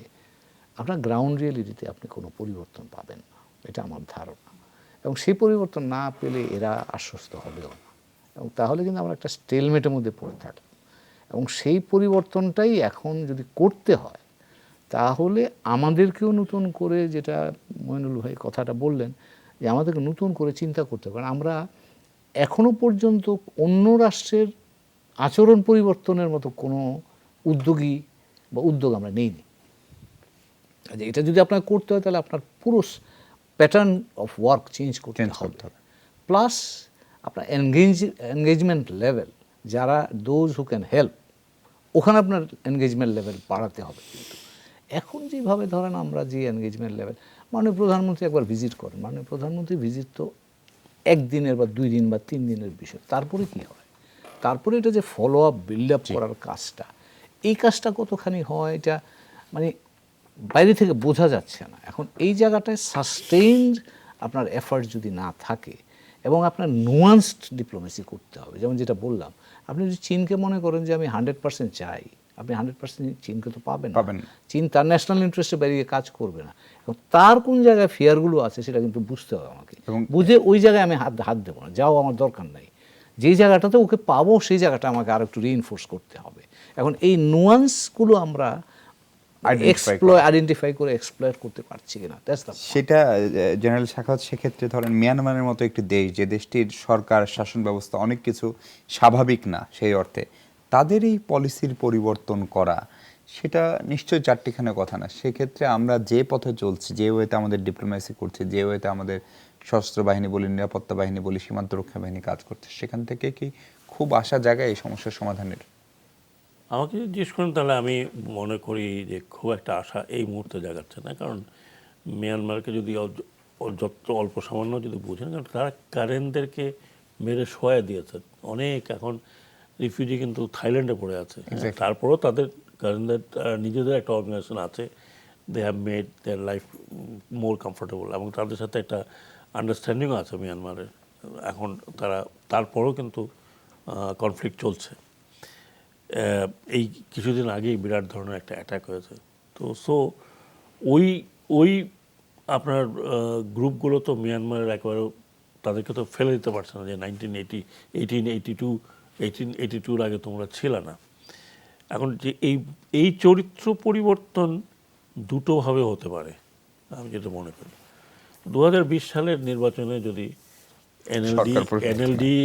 আপনার গ্রাউন্ড রিয়েলিটিতে আপনি কোনো পরিবর্তন পাবেন না, এটা আমার ধারণা। এবং সেই পরিবর্তন না পেলে এরা আশ্বস্ত হবেও না, এবং তাহলে কিন্তু আমরা একটা স্টেলমেটের মধ্যে পড়ে থাকি। এবং সেই পরিবর্তনটাই এখন যদি করতে হয়, তাহলে আমাদেরকেও নতুন করে, যেটা মইনুল ভাই কথাটা বললেন, যে আমাদেরকে নতুন করে চিন্তা করতে হবে। কারণ আমরা এখনো পর্যন্ত অন্য রাষ্ট্রের আচরণ পরিবর্তনের মতো কোনো উদ্যোগ আমরা নেইনি। কাজে এটা যদি আপনাকে করতে হয় তাহলে আপনার পুরো প্যাটার্ন অফ ওয়ার্ক চেঞ্জ করতে হবে। প্লাস আপনার এনগেজমেন্ট লেভেল, যারা দোজ হু ক্যান হেল্প, ওখানে আপনার এনগেজমেন্ট লেভেল বাড়াতে হবে। কিন্তু এখন যেভাবে ধরেন আমরা যে এনগেজমেন্ট লেভেল, মাননীয় প্রধানমন্ত্রী একবার ভিজিট করেন, মাননীয় প্রধানমন্ত্রী ভিজিট তো 1 দিনের বা 2 দিন বা 3 দিনের বিষয়, তারপরে কি হয়, তারপরে এটা যে ফলো আপ বিল্ড আপ করার কাজটা, এই কাজটা কতখানি হয় এটা মানে বাইরে থেকে বোঝা যাচ্ছে না। এখন এই জায়গাটায় সাস্টেইনড আপনার এফার্ট যদি না থাকে এবং আপনার নুয়ান্সড ডিপ্লোমেসি করতে হবে, যেমন যেটা বললাম, আপনি যদি চীনকে মনে করেন যে আমি 100% চাই, আপনি 100% চীনকে তো পাবেন না। চীন তার ন্যাশনাল ইন্টারেস্টে বেরিয়ে কাজ করবে না, এবং তার কোন জায়গায় ফিয়ারগুলো আছে সেটা কিন্তু বুঝতে হবে আমাকে, বুঝে ওই জায়গায় আমি হাত দেবো না, যাও আমার দরকার নাই। যেই জায়গাটাতে ওকে পাবো সেই জায়গাটা আমাকে আর একটু রিইনফোর্স করতে হবে। এখন এই নুয়ান্সগুলো আমরা আইডেন্টিফাই করে এক্সপ্লয়েট করতে পারছি কিনা, সেটা জেনারেল সাখাওয়াত, সেক্ষেত্রে ধরেন মিয়ানমারের মতো একটি দেশ, যে দেশটির সরকার শাসন ব্যবস্থা অনেক কিছু স্বাভাবিক না সেই অর্থে, তাদের এই পলিসির পরিবর্তন করা সেটা নিশ্চয়ই চারটিখানে কথা না। সেক্ষেত্রে আমরা যে পথে চলছি, যে ওয়েতে আমাদের ডিপ্লোমেসি করছি, যে ওয়েতে আমাদের সশস্ত্র বাহিনী বলি, নিরাপত্তা বাহিনী বলি, সীমান্ত রক্ষা বাহিনী কাজ করছে, সেখান থেকে কি খুব আশা জায়গায় এই সমস্যার সমাধানের? আমাকে যদি জিজ্ঞেস করেন তাহলে আমি মনে করি যে খুব একটা আশা এই মুহূর্তে জাগাচ্ছে না। কারণ মিয়ানমারকে যদি যত অল্প সামান্য যদি বুঝেন, কারণ তারা কারেনদেরকে মেরে শোয়া দিয়েছে অনেক, এখন রিফিউজি কিন্তু থাইল্যান্ডে পড়ে আছে, তারপরেও তাদের কারেনদের নিজেদের একটা অর্গানাইজেশন আছে, they have made their life more comfortable, এবং তাদের সাথে একটা আন্ডারস্ট্যান্ডিংও আছে মিয়ানমারের। এখন তারা তারপরেও কিন্তু কনফ্লিক্ট চলছে। এই কিছুদিন আগেই বিরাট ধরনের একটা অ্যাটাক হয়েছে। তো ওই আপনার গ্রুপগুলো তো মিয়ানমারের একেবারে তাদেরকে তো ফেলে দিতে পারছে না যে 1882 আগে তোমরা ছিল না। এখন যে এই চরিত্র পরিবর্তন দুটোভাবে হতে পারে আমি যেটা মনে করি। 2020 সালের নির্বাচনে যদি এনএলডি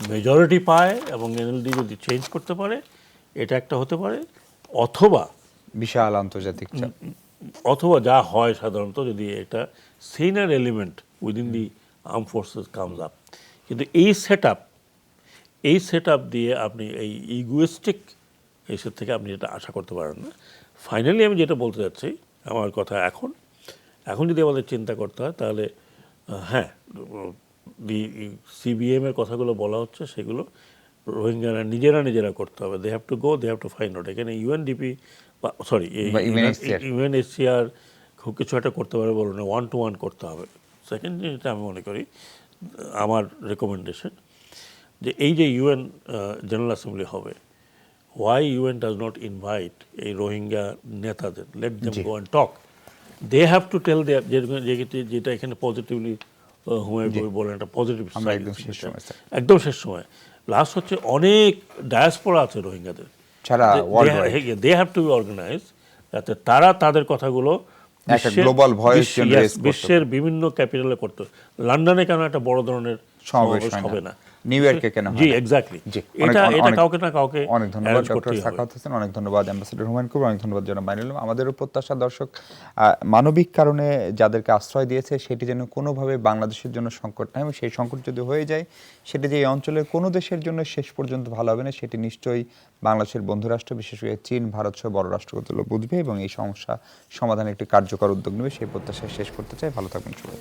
মেজরিটি পায় এবং এনএলডি যদি চেঞ্জ করতে পারে, এটা একটা হতে পারে, অথবা বিশাল আন্তর্জাতিক চাপ, অথবা যা হয় সাধারণত যদি একটা senior element within the arm forces comes up. কিন্তু এই সেট আপ দিয়ে আপনি এই ইগোয়েস্টিক এসব থেকে আপনি এটা আশা করতে পারেন না। ফাইনালি আমি যেটা বলতে চাচ্ছি, আমার কথা এখন যদি আমাদের চিন্তা করতে হয় তাহলে হ্যাঁ, সিবিএমের কথাগুলো বলা হচ্ছে সেগুলো রোহিঙ্গারা নিজেরা করতে হবে। They have to go, they have to find out. এখানে ইউএনডিপি বা ইউএনএইচসিআর খুব কিছু একটা করতে পারে বলো না, 1-to-1 করতে হবে। সেকেন্ড জিনিসটা আমি মনে করি, আমার রেকমেন্ডেশন, যে এই যে ইউএন জেনারেল অ্যাসেম্বলি হবে, why UN does not invite এই রোহিঙ্গা নেতাদের, let them go and talk. They have to tell their যেটা এখানে পজিটিভলি হুমায়ুন বলেন একটা পজিটিভ, একদম শেষ সময়। লাস্ট হচ্ছে অনেক ডায়াসপোরা আছে রোহিঙ্গাদের, they have to be organized যাতে তারা তাদের কথাগুলো বিশ্বের বিভিন্ন ক্যাপিটালে করতে। লন্ডনে কেন একটা বড় ধরনের সমাবেশ হবে না, নিউ ইয়র্কে কেন? জি এক্স্যাক্টলি, এটা কাউকে না কাউকে। অনেক ধন্যবাদ ডক্টর সাখাওয়াত হোসেন, অনেক ধন্যবাদ অ্যাম্বাসেডর হুমায়ুন কবির, অনেক ধন্যবাদ জনাব মাইনুল। আমাদেরও প্রত্যাশা দর্শক, মানবিক কারণে যাদেরকে আশ্রয় দিয়েছে সেটি যেন কোনোভাবে বাংলাদেশের জন্য সংকট না, এবং সেই সংকট যদি হয়ে যায় সেটি যে এই অঞ্চলের কোনো দেশের জন্য শেষ পর্যন্ত ভালো হবে না, সেটি নিশ্চয়ই বাংলাদেশের বন্ধুরাষ্ট্র, বিশেষ করে চীন, ভারত সহ বড় রাষ্ট্রগুলো বুঝবে এবং এই সমস্যা সমাধানে একটি কার্যকর উদ্যোগ নেবে, সেই প্রত্যাশা শেষ করতে চাই। ভালো থাকবেন সবাই।